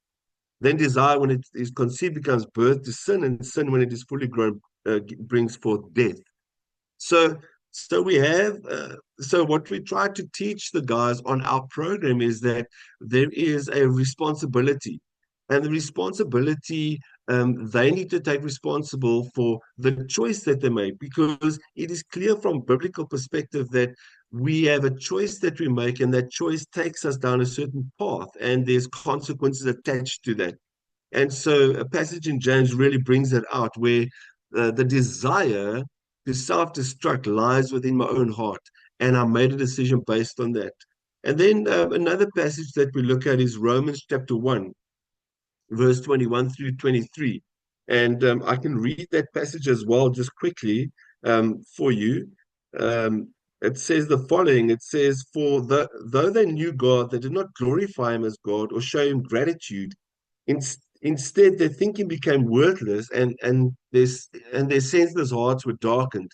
Then desire, when it is conceived, becomes birth to sin, and sin, when it is fully grown, brings forth death. So we have, so what we try to teach the guys on our program is that there is a responsibility, and the responsibility, they need to take responsible for the choice that they make, because it is clear from biblical perspective that we have a choice that we make, and that choice takes us down a certain path, and there's consequences attached to that. And so a passage in James really brings that out, where the desire to self-destruct lies within my own heart, and I made a decision based on that. And then another passage that we look at is Romans chapter 1, verse 21 through 23. And I can read that passage as well, just quickly for you. It says the following. It says, though they knew God, they did not glorify him as God or show him gratitude. Instead, their thinking became worthless, and their senseless hearts were darkened.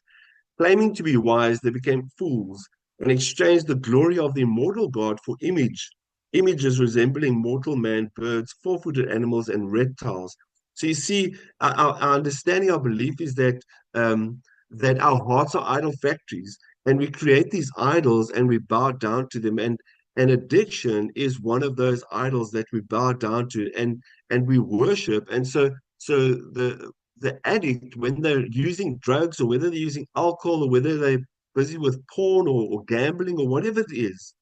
Claiming to be wise, they became fools and exchanged the glory of the immortal God for images resembling mortal man, birds, four-footed animals, and reptiles. So you see, our understanding, our belief is that our hearts are idol factories, and we create these idols and we bow down to them. And addiction is one of those idols that we bow down to and we worship. And so the addict, when they're using drugs, or whether they're using alcohol, or whether they're busy with porn or gambling or whatever it is,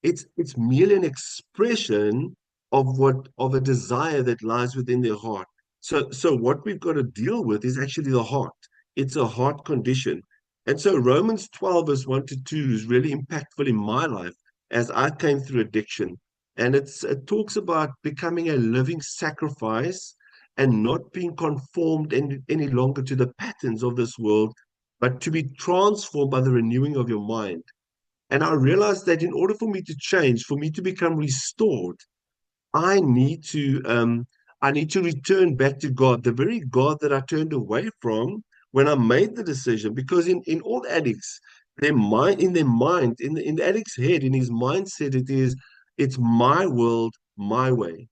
it's merely an expression of a desire that lies within their heart. So what we've got to deal with is actually the heart. It's a heart condition. And so Romans 12, verse 1 to 2 is really impactful in my life as I came through addiction. And it talks about becoming a living sacrifice and not being conformed any longer to the patterns of this world, but to be transformed by the renewing of your mind. And I realized that in order for me to change, for me to become restored, I need to return back to God, the very God that I turned away from when I made the decision. Because in all addicts, in the addict's head, in his mindset, it's my world, my way.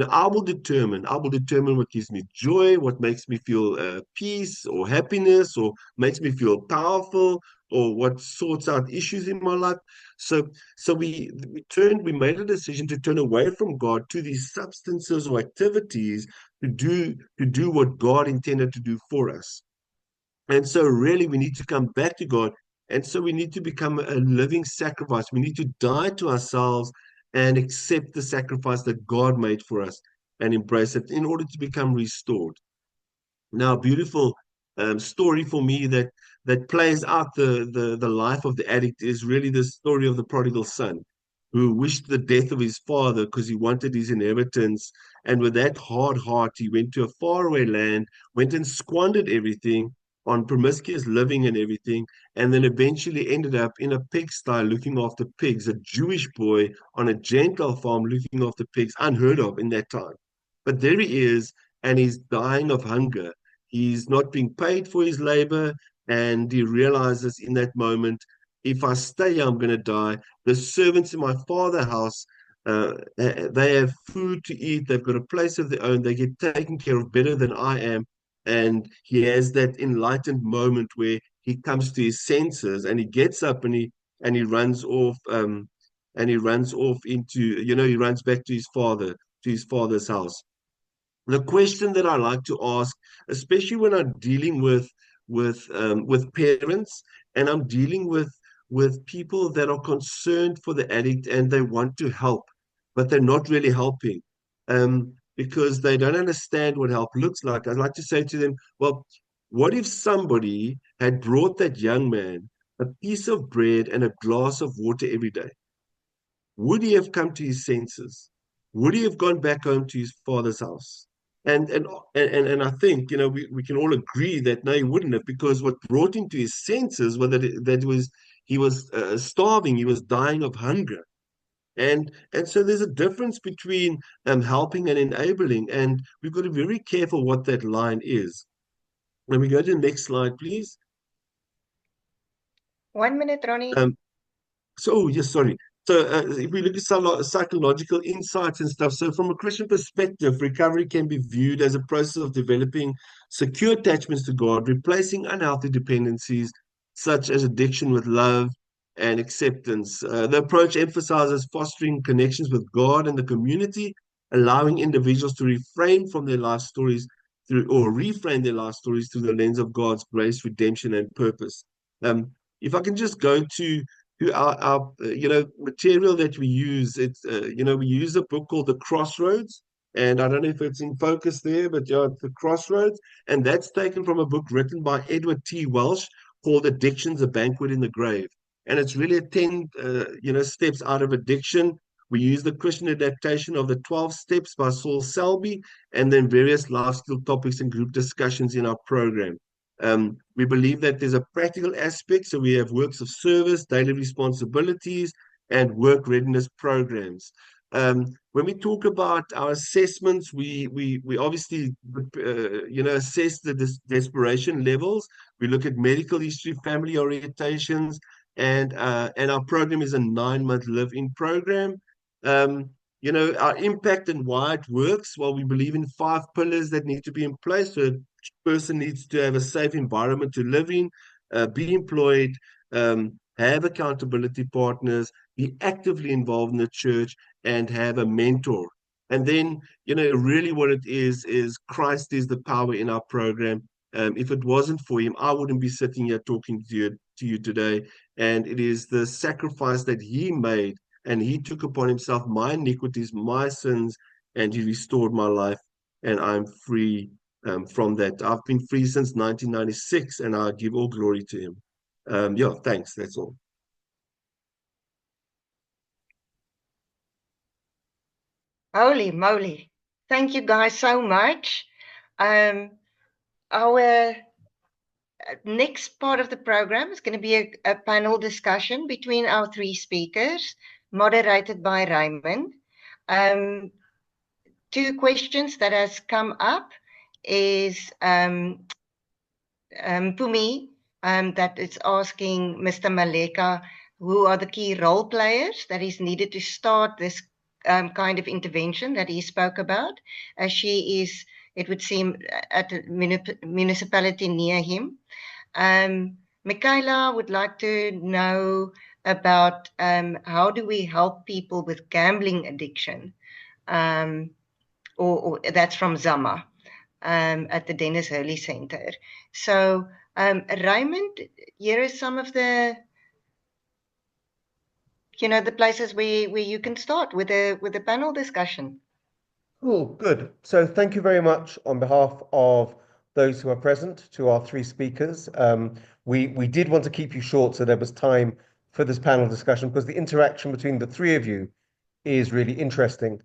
I will determine what gives me joy, what makes me feel peace or happiness, or makes me feel powerful, or what sorts out issues in my life. So we made a decision to turn away from God to these substances or activities to do what God intended to do for us. And so really we need to come back to God. And so we need to become a living sacrifice. We need to die to ourselves and accept the sacrifice that God made for us and embrace it in order to become restored. Now, a beautiful story for me that plays out the life of the addict is really the story of the prodigal son, who wished the death of his father because he wanted his inheritance. And with that hard heart, he went to a faraway land, went and squandered everything on promiscuous living and everything, and then eventually ended up in a pigsty looking after pigs, a Jewish boy on a Gentile farm looking after pigs, unheard of in that time. But there he is, and he's dying of hunger. He's not being paid for his labor, and he realizes in that moment, if I stay here, I'm going to die. The servants in my father's house, they have food to eat. They've got a place of their own. They get taken care of better than I am. And he has that enlightened moment where he comes to his senses, and he gets up and he runs off into, he runs back to his father's house. The question that I like to ask, especially when I'm dealing with parents, and I'm dealing with people that are concerned for the addict and they want to help, but they're not really helping, because they don't understand what help looks like. I'd like to say to them, well, what if somebody had brought that young man a piece of bread and a glass of water every day? Would he have come to his senses? Would he have gone back home to his father's house? And I think, we can all agree that no, he wouldn't have, because what brought him to his senses was that he was starving, he was dying of hunger. And so there's a difference between helping and enabling, and we've got to be very careful what that line is. When we go to the next slide, please. 1 minute, Ronny. Yes, sorry. So if we look at some psychological insights and stuff, so from a Christian perspective, recovery can be viewed as a process of developing secure attachments to God, replacing unhealthy dependencies such as addiction with love and acceptance. The approach emphasizes fostering connections with God and the community, allowing individuals to reframe their life stories through the lens of God's grace, redemption, and purpose. If I can just go to to our material that we use. It's we use a book called The Crossroads, and I don't know if it's in focus there, but yeah, it's The Crossroads, and that's taken from a book written by Edward T. Welsh called Addiction's a Banquet in the Grave. And it's really a 10 steps out of addiction. We use the Christian adaptation of the 12 steps by Saul Selby, and then various life skill topics and group discussions in our program. We believe that there's a practical aspect, so we have works of service, daily responsibilities, and work readiness programs. When we talk about our assessments, we obviously assess the desperation levels. We look at medical history, family orientations, and our program is a 9-month live-in program. Our impact and why it works. Well, we believe in 5 pillars that need to be in place. So a person needs to have a safe environment to live in, be employed, have accountability partners, be actively involved in the church, and have a mentor. And then, really what it is Christ is the power in our program. If it wasn't for him, I wouldn't be sitting here talking to you today. And it is the sacrifice that he made, and he took upon himself my iniquities, my sins, and he restored my life, and I'm free from that. I've been free since 1996, and I give all glory to him. Thanks. That's all. Holy moly. Thank you guys so much. Our next part of the program is going to be a panel discussion between our 3 speakers, moderated by Raymond. 2 questions that has come up is Pumi, that it's asking Mr. Maletje, who are the key role players that is needed to start this kind of intervention that he spoke about, as she is, it would seem, at a municipality near him. Michaela would like to know about how do we help people with gambling addiction, or that's from Zama at the Denis Hurley Center. So Raymond, here are some of the the places where you can start with a panel discussion. Cool, good. So thank you very much on behalf of those who are present to our 3 speakers. We did want to keep you short so there was time for this panel discussion because the interaction between the 3 of you is really interesting.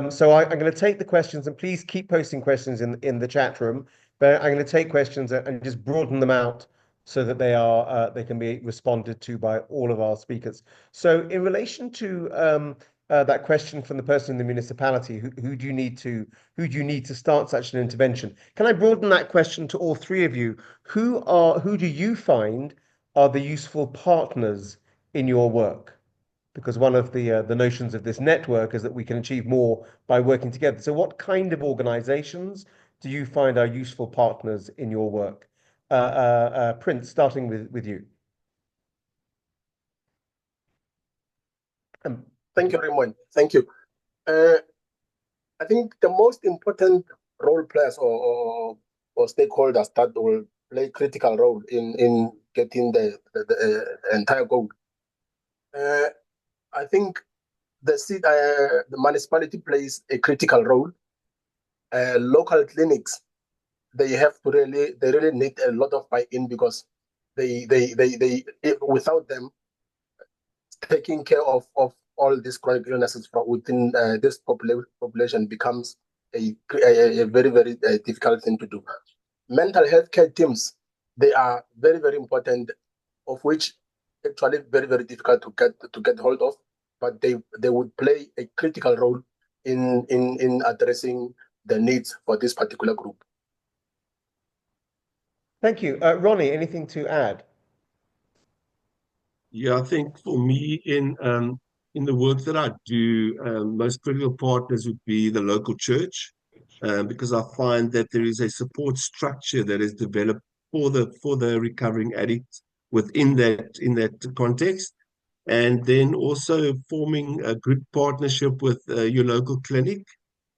So I'm going to take the questions, and please keep posting questions in the chat room, but I'm going to take questions and just broaden them out so that they can be responded to by all of our speakers. So in relation to that question from the person in the municipality, who do you need to start such an intervention? Can I broaden that question to all 3 of you? Who do you find are the useful partners in your work? Because one of the notions of this network is that we can achieve more by working together. So what kind of organizations do you find are useful partners in your work? Prince, starting with you. Thank you, Raymond. Thank you. I think the most important role players or stakeholders that will play critical role in getting the entire goal. I think the municipality plays a critical role. Local clinics, they really need a lot of buy-in because they without them taking care of all these chronic illnesses from within this population becomes a very, very difficult thing to do. Mental health care teams, they are very, very important, of which actually very, very difficult to get hold of, but they would play a critical role in addressing the needs for this particular group. Thank you. Ronny, anything to add? Yeah, I think for me in the work that I do, most critical partners would be the local church, because I find that there is a support structure that is developed for the recovering addict within that context, and then also forming a good partnership with your local clinic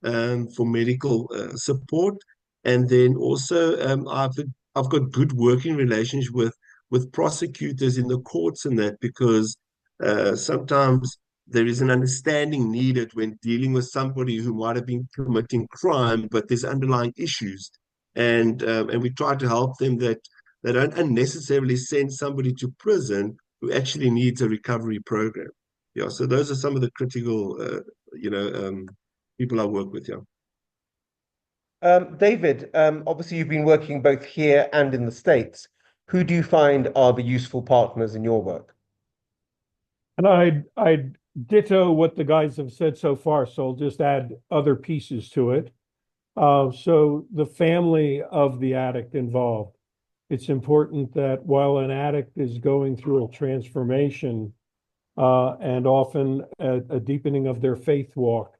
for medical support, and then also I've got good working relations with prosecutors in the courts and that, because Sometimes there is an understanding needed when dealing with somebody who might have been committing crime, but there's underlying issues, and we try to help them that they don't unnecessarily send somebody to prison who actually needs a recovery program. Yeah, so those are some of the critical, people I work with. Yeah. David, obviously you've been working both here and in the States. Who do you find are the useful partners in your work? And I'd ditto what the guys have said so far, so I'll just add other pieces to it. So the family of the addict involved. It's important that while an addict is going through a transformation, and often a deepening of their faith walk,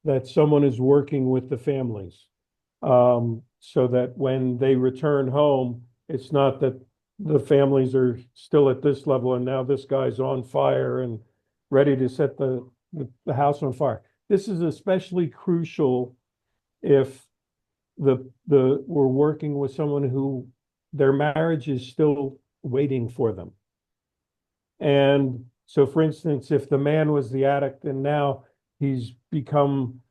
that someone is working with the families, so that when they return home, it's not that the families are still at this level and now this guy's on fire and ready to set the house on fire. This is especially crucial if we're working with someone who their marriage is still waiting for them. And so, for instance, if the man was the addict and now he's become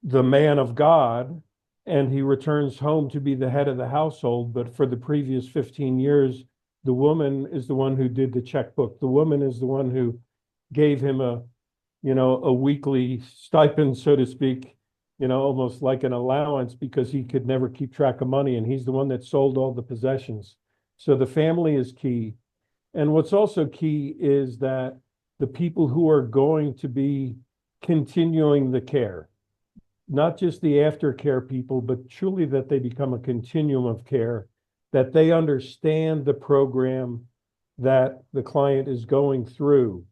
the man of God and he returns home to be the head of the household, but for the previous 15 years, the woman is the one who did the checkbook. The woman is the one who gave him a weekly stipend, so to speak, almost like an allowance because he could never keep track of money. And he's the one that sold all the possessions. So the family is key. And what's also key is that the people who are going to be continuing the care, not just the aftercare people, but truly that they become a continuum of care, that they understand the program that the client is going through,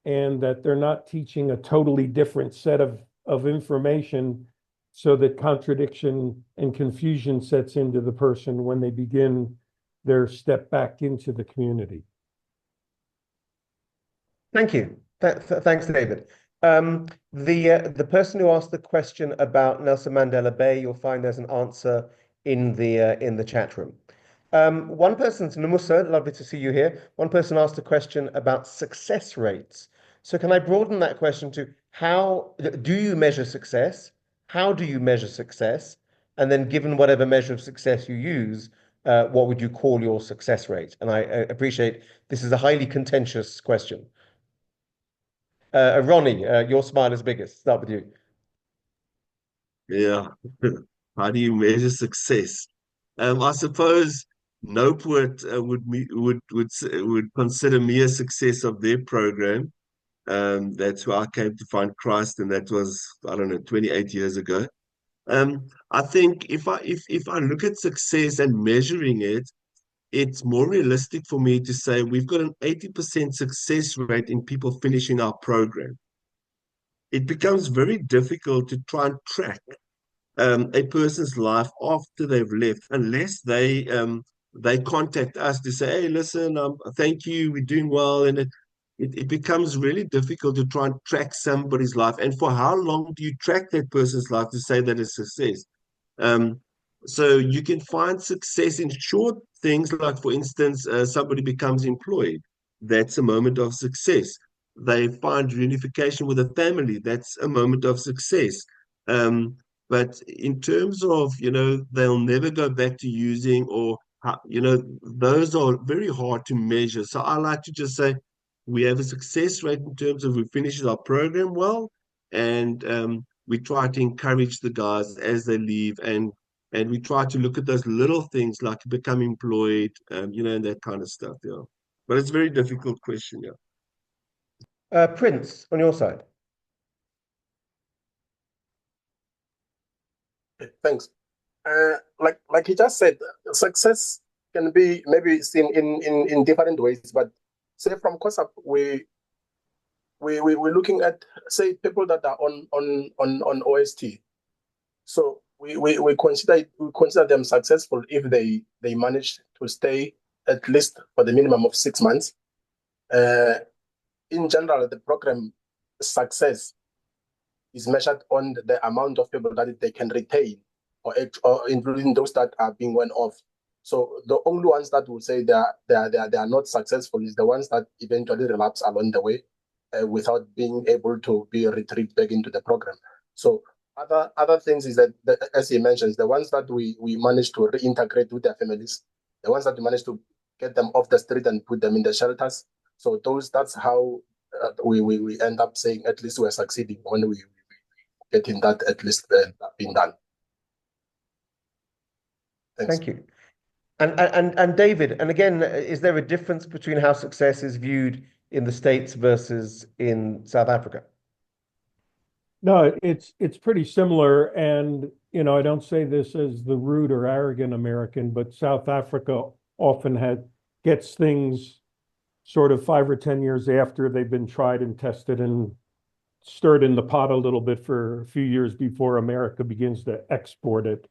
and that they're not teaching a totally different set of information so that contradiction and confusion sets into the person when they begin their step back into the community. Thank you. Thanks, David. The person who asked the question about Nelson Mandela Bay, you'll find there's an answer in the chat room. One person's Numusa, lovely to see you here. One person asked a question about success rates. So can I broaden that question to how do you measure success? How do you measure success? And then given whatever measure of success you use, what would you call your success rate? And I appreciate this is a highly contentious question. Ronny, your smile is biggest. Start with you. Yeah. How do you measure success? I suppose Nope would consider me a success of their program. That's where I came to find Christ, and that was, I don't know, 28 years ago. I think if I look at success and measuring it, it's more realistic for me to say we've got an 80% success rate in people finishing our program. It becomes very difficult to try and track a person's life after they've left, unless they contact us to say, "Hey, listen, thank you, we're doing well," and it becomes really difficult to try and track somebody's life. And for how long do you track that person's life to say that it's success? So you can find success in short things, like, for instance, somebody becomes employed. That's a moment of success. They find reunification with a family. That's a moment of success. But in terms of, they'll never go back to using, or, those are very hard to measure. So I like to just say we have a success rate in terms of we finish our program well, and we try to encourage the guys as they leave, and we try to look at those little things like become employed, and that kind of stuff. Yeah, but it's a very difficult question. Yeah. Prince, on your side. Thanks. Like he just said, success can be maybe seen in different ways. But say from COSSUP, we're looking at, say, people that are on OST. So we consider them successful if they manage to stay at least for the minimum of 6 months. In general, the program success is measured on the amount of people that they can retain, or including those that are being went off. So the only ones that will say they are not successful is the ones that eventually relapse along the way without being able to be retrieved back into the program. So other things is that, as he mentions, the ones that we manage to reintegrate with their families, the ones that we manage to get them off the street and put them in the shelters. So that's how we end up saying at least we're succeeding when we getting that at least being done. Thanks. Thank you. And David, and again, is there a difference between how success is viewed in the States versus in South Africa? No, it's pretty similar. And, you know, I don't say this as the rude or arrogant American, but South Africa often gets things sort of 5 or 10 years after they've been tried and tested and stirred in the pot a little bit for a few years before America begins to export it.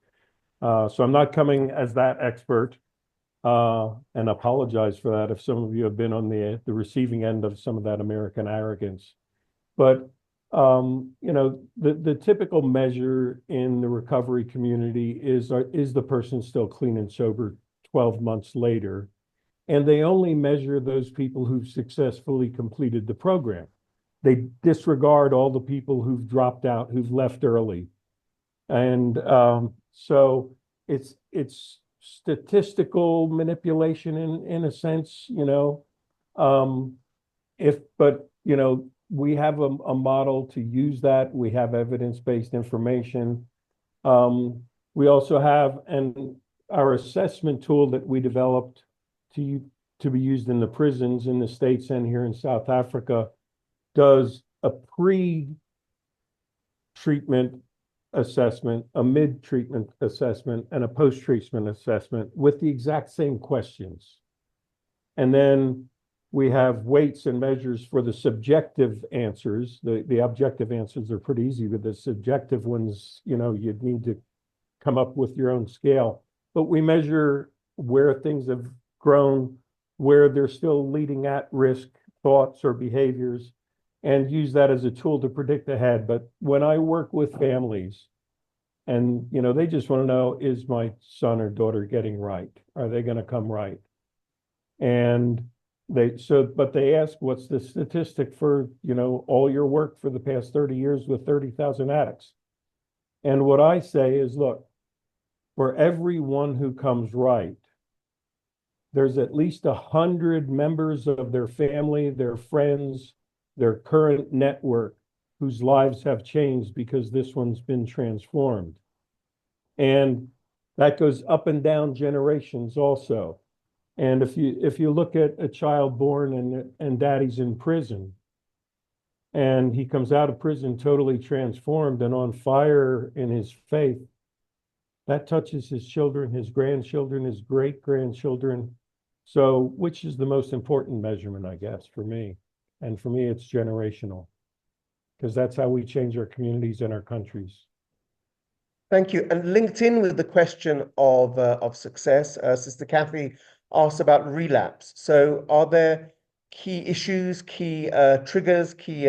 So I'm not coming as that expert, and apologize for that if some of you have been on the receiving end of some of that American arrogance. But you know, the typical measure in the recovery community is the person still clean and sober 12 months later? And they only measure those people who've successfully completed the program. They disregard all the people who've dropped out, who've left early. And so it's statistical manipulation in a sense, you know. But you know, we have a model to use that. We have evidence-based information. We also have our assessment tool that we developed to be used in the prisons in the States and here in South Africa does a pre-treatment assessment, a mid-treatment assessment, and a post-treatment assessment with the exact same questions. And then we have weights and measures for the subjective answers. The objective answers are pretty easy, but the subjective ones, you know, you'd need to come up with your own scale. But we measure where things have grown, where they're still leading at risk thoughts or behaviors, and use that as a tool to predict ahead. But when I work with families, and you know, they just want to know, is my son or daughter getting right? Are they going to come right? And but they ask, what's the statistic for, you know, all your work for the past 30 years with 30,000 addicts? And what I say is, look, for everyone who comes right, there's at least 100 members of their family, their friends, their current network whose lives have changed because this one's been transformed. And that goes up and down generations also. And if you look at a child born and daddy's in prison, and he comes out of prison totally transformed and on fire in his faith, that touches his children, his grandchildren, his great-grandchildren. So which is the most important measurement, I guess, for me? And for me, it's generational, because that's how we change our communities and our countries. Thank you. And linked in with the question of success, Sister Kathy asked about relapse. So are there key issues, key triggers, key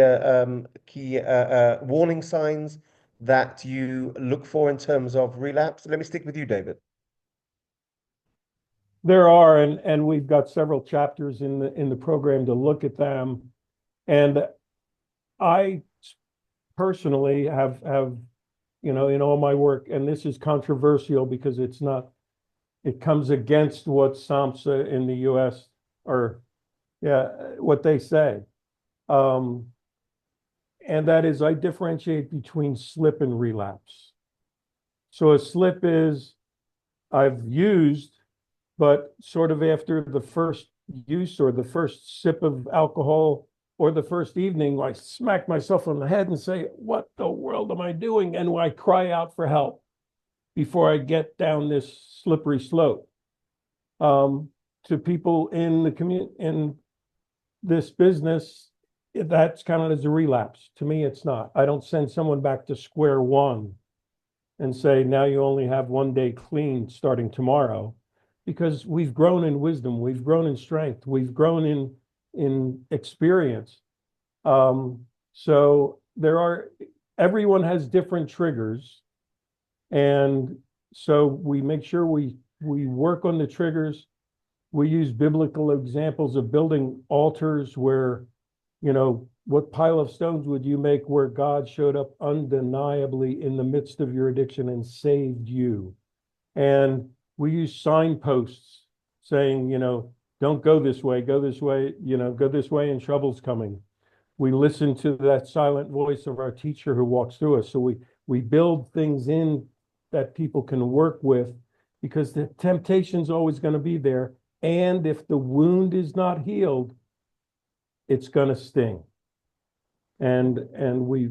warning signs that you look for in terms of relapse? Let me stick with you, David. There are, and we've got several chapters in the program to look at them. And I personally have, you know, in all my work, and this is controversial because it comes against what SAMHSA in the US what they say. And that is, I differentiate between slip and relapse. So a slip is, I've used, but sort of after the first use or the first sip of alcohol or the first evening, I smack myself on the head and say, what the world am I doing? And I cry out for help before I get down this slippery slope. To people in the community, in this business, that's counted as a relapse. To me, it's not. I don't send someone back to square one and say, now you only have 1 day clean starting tomorrow, because we've grown in wisdom, we've grown in strength, we've grown in experience. So everyone has different triggers. And so we make sure we we work on the triggers. We use biblical examples of building altars where, you know, what pile of stones would you make where God showed up undeniably in the midst of your addiction and saved you? And we use signposts saying, you know, don't go this way, you know, go this way and trouble's coming. We listen to that silent voice of our teacher who walks through us. So we build things in that people can work with, because the temptation's always going to be there. And if the wound is not healed, it's going to sting. And we,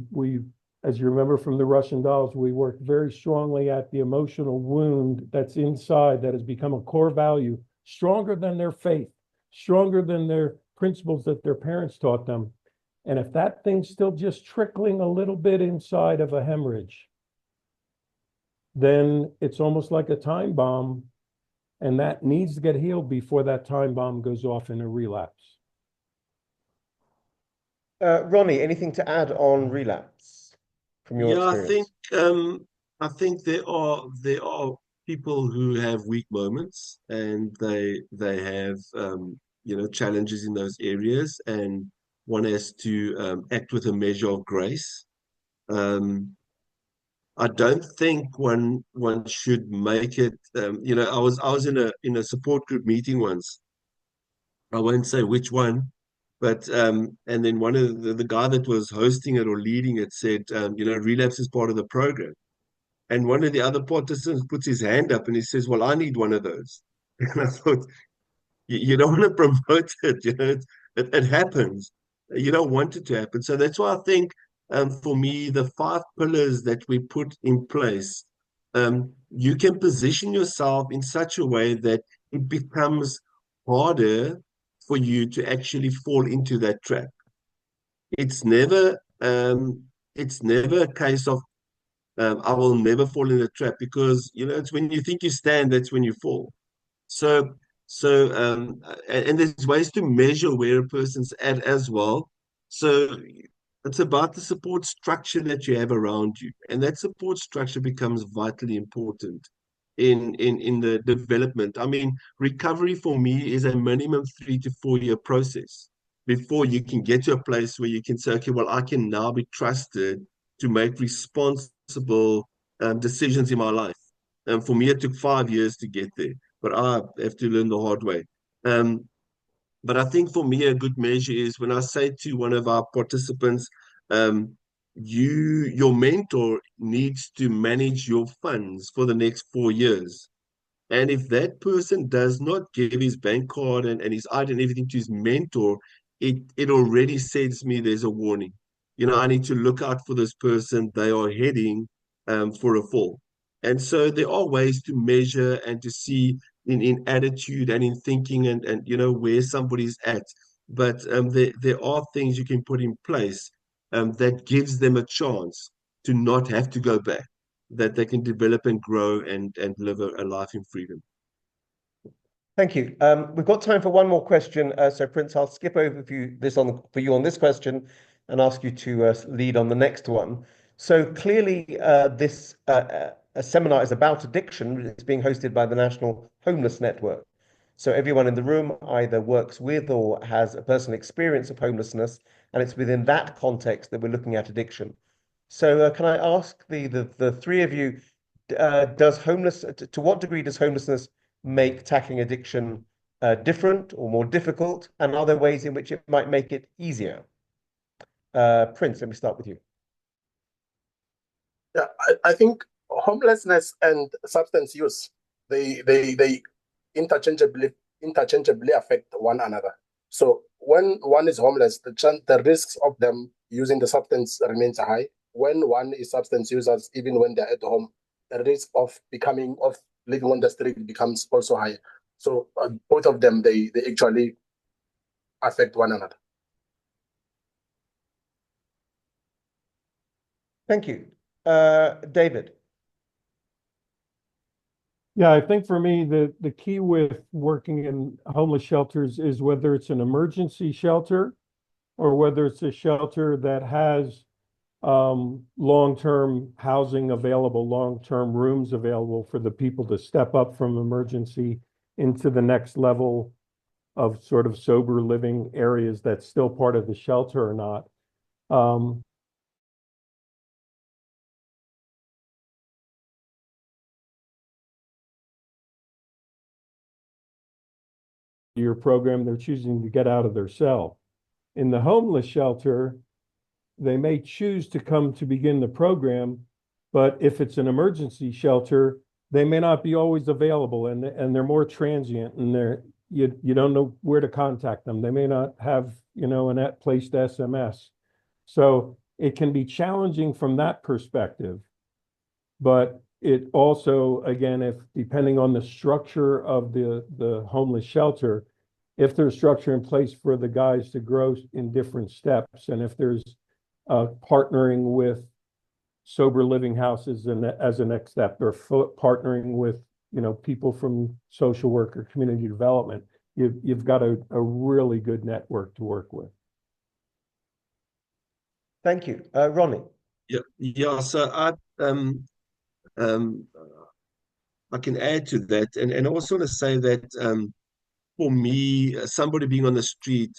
as you remember from the Russian dolls, we work very strongly at the emotional wound that's inside that has become a core value, stronger than their faith, stronger than their principles that their parents taught them. And if that thing's still just trickling a little bit inside of a hemorrhage, then it's almost like a time bomb, and that needs to get healed before that time bomb goes off in a relapse. Ronny, anything to add on relapse from your experience? I think there are people who have weak moments, and they have you know, challenges in those areas, and one has to act with a measure of grace. I don't think one should make it. You know, I was in a support group meeting once. I won't say which one, but and then one of the guy that was hosting it or leading it said, you know, relapse is part of the program. And one of the other participants puts his hand up and he says, "Well, I need one of those." And I thought, you don't want to promote it, you know, it happens. You don't want it to happen. So that's why I think, for me, the 5 pillars that we put in place, you can position yourself in such a way that it becomes harder for you to actually fall into that trap. It's never a case of I will never fall in the trap, because you know, it's when you think you stand, that's when you fall. So and there's ways to measure where a person's at as well. So it's about the support structure that you have around you, and that support structure becomes vitally important in the development. I mean, recovery for me is a minimum 3 to 4 year process before you can get to a place where you can say, okay, well, I can now be trusted to make responsible decisions in my life. And for me, it took 5 years to get there, but I have to learn the hard way. But I think for me, a good measure is when I say to one of our participants, your mentor needs to manage your funds for the next 4 years. And if that person does not give his bank card and his ID and everything to his mentor, it already says to me there's a warning. You know, I need to look out for this person. They are heading for a fall. And so there are ways to measure and to see in attitude and in thinking and you know, where somebody's at. But there are things you can put in place that gives them a chance to not have to go back, that they can develop and grow and live a life in freedom. Thank you. We've got time for one more question. So Prince, I'll skip over for you on this question and ask you to lead on the next one. So clearly this seminar is about addiction. It's being hosted by the National Homeless Network. So everyone in the room either works with or has a personal experience of homelessness, and it's within that context that we're looking at addiction. So can I ask the three of you, to what degree does homelessness make tackling addiction different or more difficult? And are there ways in which it might make it easier? Prince, let me start with you. Yeah, I think homelessness and substance use, they interchangeably affect one another. So when one is homeless, the risks of them using the substance remains high. When one is substance users, even when they're at home, the risk of living on the street becomes also high. So both of them, they actually affect one another. Thank you. David. Yeah, I think for me, the key with working in homeless shelters is whether it's an emergency shelter or whether it's a shelter that has long-term housing available, long-term rooms available for the people to step up from emergency into the next level of sort of sober living areas that's still part of the shelter or not. Your program, they're choosing to get out of their cell. In the homeless shelter, they may choose to come to begin the program, but if it's an emergency shelter, they may not be always available, and they're more transient, and you don't know where to contact them. They may not have, an place to SMS. So it can be challenging from that perspective. But it also, again, if depending on the structure of the homeless shelter, if there's structure in place for the guys to grow in different steps, and if there's partnering with sober living houses and as a next step, or partnering with people from social work or community development, you've got a really good network to work with. Thank you, Ronny. Yeah. So I can add to that, and I also want to say that for me, somebody being on the street,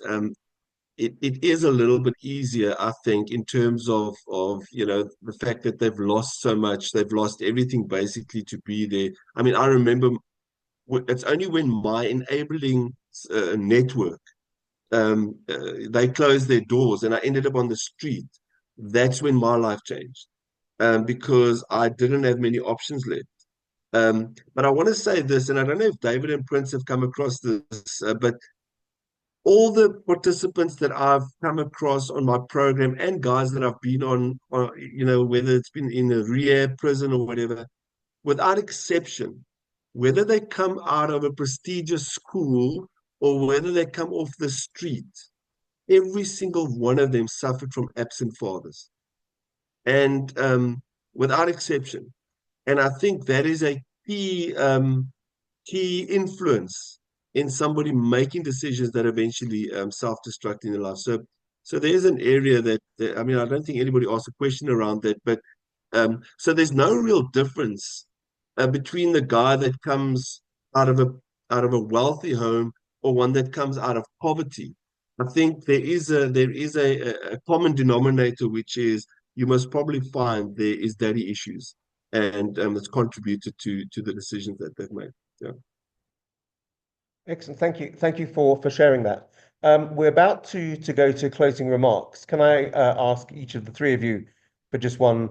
it is a little bit easier, I think, in terms of the fact that they've lost so much, they've lost everything basically to be there. I mean, I remember it's only when my enabling network they closed their doors and I ended up on the street. That's when my life changed, because I didn't have many options left. But I want to say this, and I don't know if David and Prince have come across this, but all the participants that I've come across on my program and guys that I've been on, whether it's been in a rehab, prison, or whatever, without exception, whether they come out of a prestigious school or whether they come off the street, every single one of them suffered from absent fathers, and without exception. And I think that is a key influence in somebody making decisions that eventually self-destruct in their life. So there's an area that I mean, I don't think anybody asked a question around that, but so there's no real difference between the guy that comes out of a wealthy home or one that comes out of poverty. I think there is a common denominator, which is you must probably find there is daddy issues, and it's contributed to the decisions that they've made. Yeah. Excellent. Thank you for sharing that. We're about to go to closing remarks. Can I ask each of the three of you for just one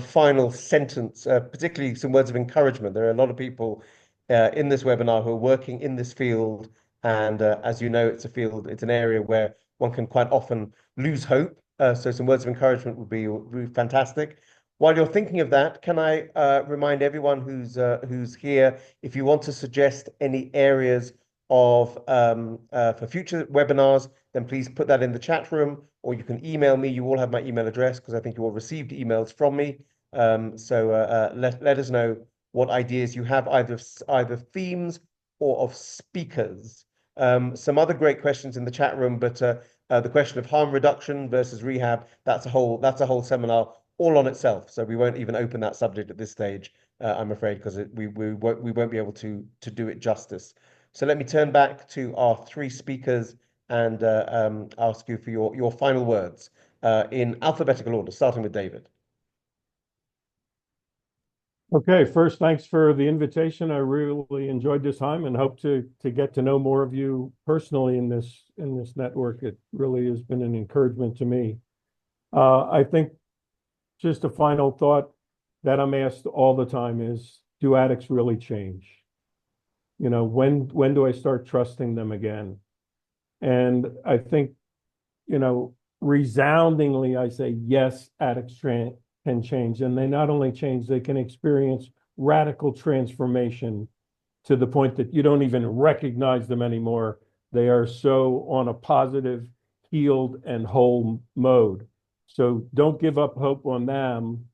final sentence, particularly some words of encouragement? There are a lot of people in this webinar who are working in this field, and as you know, it's an area where one can quite often lose hope. So some words of encouragement would be fantastic. While you're thinking of that, can I remind everyone who's here, if you want to suggest any areas of for future webinars, then please put that in the chat room, or you can email me. You all have my email address because I think you all received emails from me. So let us know what ideas you have, either themes or of speakers. Some other great questions in the chat room, but the question of harm reduction versus rehab, that's a whole seminar all on itself. So we won't even open that subject at this stage, I'm afraid, because we won't be able to do it justice. So let me turn back to our three speakers and ask you for your final words in alphabetical order, starting with David. Okay, first, thanks for the invitation. I really enjoyed this time and hope to get to know more of you personally in this network. It really has been an encouragement to me. I think just a final thought that I'm asked all the time is, do addicts really change? When do I start trusting them again? And I think, resoundingly, I say, yes, addicts can change. And they not only change, they can experience radical transformation to the point that you don't even recognize them anymore. They are so on a positive, healed, and whole mode. So don't give up hope on them.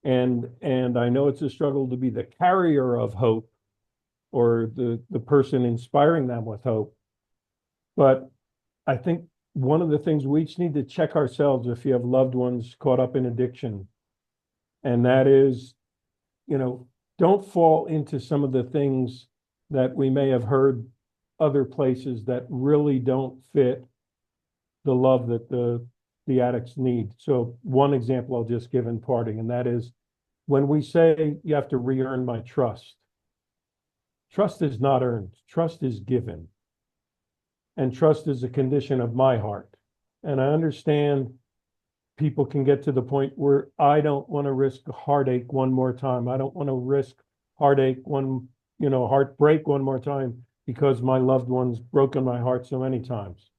And I know it's a struggle to be the carrier of hope or the person inspiring them with hope. But I think one of the things we each need to check ourselves if you have loved ones caught up in addiction. And that is, don't fall into some of the things that we may have heard other places that really don't fit the love that the addicts need. So one example I'll just give in parting, and that is when we say you have to re-earn my trust. Trust is not earned. Trust is given. And trust is a condition of my heart. And I understand people can get to the point where I don't want to risk heartache one more time. I don't want to risk heartache heartbreak one more time because my loved one's broken my heart so many times.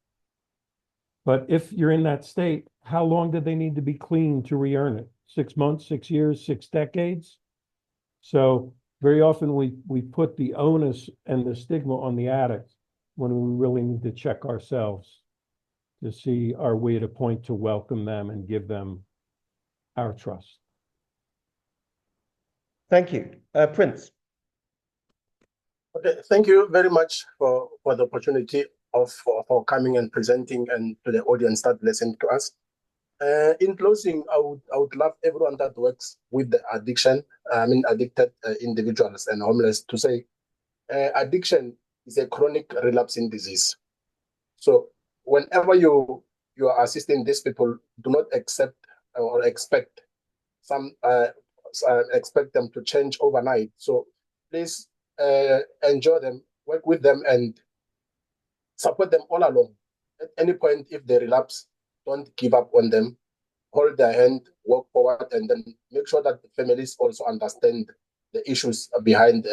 But if you're in that state, how long did they need to be clean to re-earn it? 6 months, 6 years, 6 decades? So very often we put the onus and the stigma on the addict when we really need to check ourselves to see, are we at a point to welcome them and give them our trust? Thank you. Prince. Okay, thank you very much for the opportunity for coming and presenting and to the audience that listen to us. In closing, I would love everyone that works with the addicted individuals and homeless to say, addiction is a chronic relapsing disease. So whenever you are assisting these people, do not accept or expect expect them to change overnight. So please enjoy them, work with them, and support them all along. At any point, if they relapse, don't give up on them. Hold their hand, walk forward, and then make sure that the families also understand the issues behind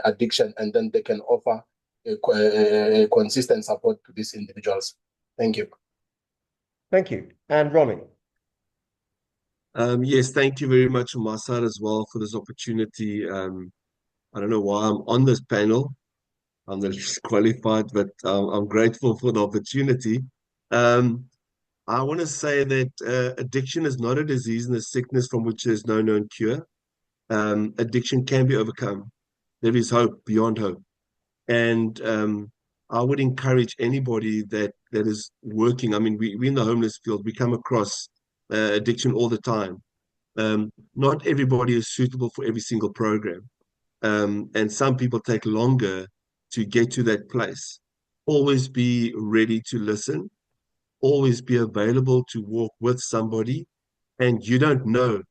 addiction, and then they can offer a consistent support to these individuals. Thank you. Thank you. And Ronny. Yes, thank you very much on my side as well for this opportunity. I don't know why I'm on this panel. I'm not qualified, but I'm grateful for the opportunity. I want to say that addiction is not a disease and a sickness from which there's no known cure. Addiction can be overcome. There is hope beyond hope. And I would encourage anybody that is working. I mean, we in the homeless field, we come across addiction all the time. Not everybody is suitable for every single program. And some people take longer to get to that place. Always be ready to listen. Always be available to walk with somebody. And you don't know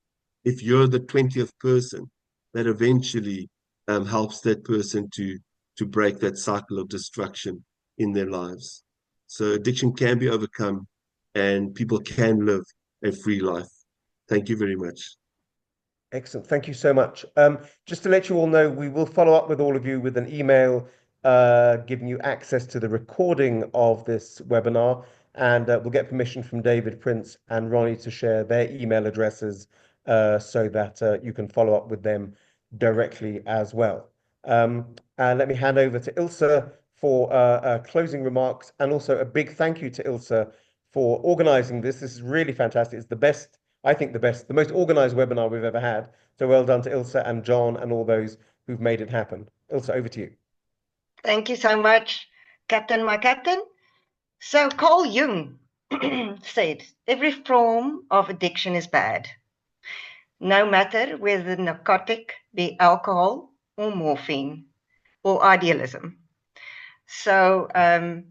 if you're the 20th person that eventually helps that person to break that cycle of destruction in their lives. So addiction can be overcome and people can live a free life. Thank you very much. Excellent. Thank you so much. Just to let you all know, we will follow up with all of you with an email giving you access to the recording of this webinar. And we'll get permission from David, Prince, and Ronny to share their email addresses so that you can follow up with them directly as well. Let me hand over to Ilse for closing remarks, and also a big thank you to Ilse for organizing this. This is really fantastic. It's the best, I think the most organized webinar we've ever had. So well done to Ilse and John and all those who've made it happen. Ilse, over to you. Thank you so much, Captain, my captain. So Carl Jung said, every form of addiction is bad, no matter whether the narcotic be alcohol or morphine or idealism. So I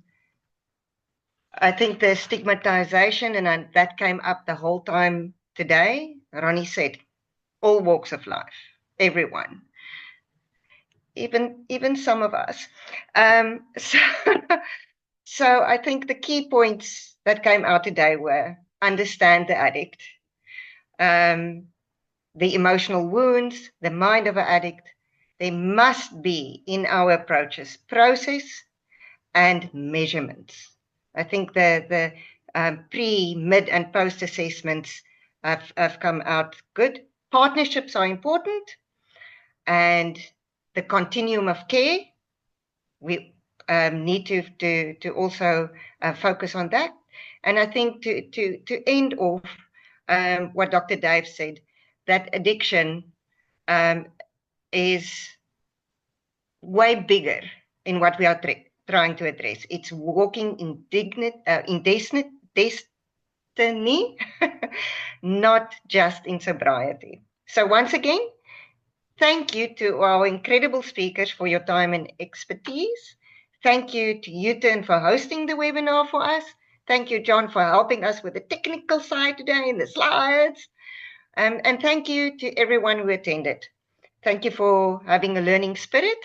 think the stigmatization, and that came up the whole time today, Ronny said, all walks of life, everyone, even some of us. So I think the key points that came out today were understand the addict, the emotional wounds, the mind of an addict. There must be in our approaches process and measurements. I think the pre, mid, and post assessments have come out good. Partnerships are important, and the continuum of care, we need to also focus on that. And I think to end off what Dr. Dave said, that addiction is way bigger in what we are trying to address. It's walking in destiny, not just in sobriety. So once again, thank you to our incredible speakers for your time and expertise. Thank you to U-Turn for hosting the webinar for us. Thank you, John, for helping us with the technical side today and the slides. And thank you to everyone who attended. Thank you for having a learning spirit,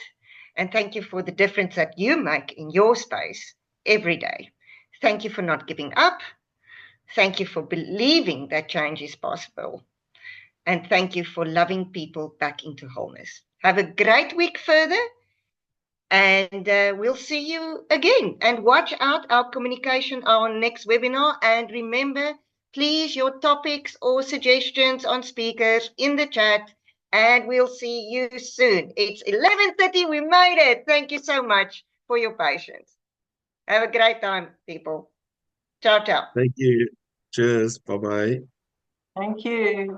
and thank you for the difference that you make in your space every day. Thank you for not giving up. Thank you for believing that change is possible. And thank you for loving people back into wholeness. Have a great week further, and we'll see you again. And watch out our communication, our next webinar. And remember, please, your topics or suggestions on speakers in the chat, and we'll see you soon. It's 11:30. We made it. Thank you so much for your patience. Have a great time, people. Ciao, ciao. Thank you. Cheers. Bye-bye. Thank you.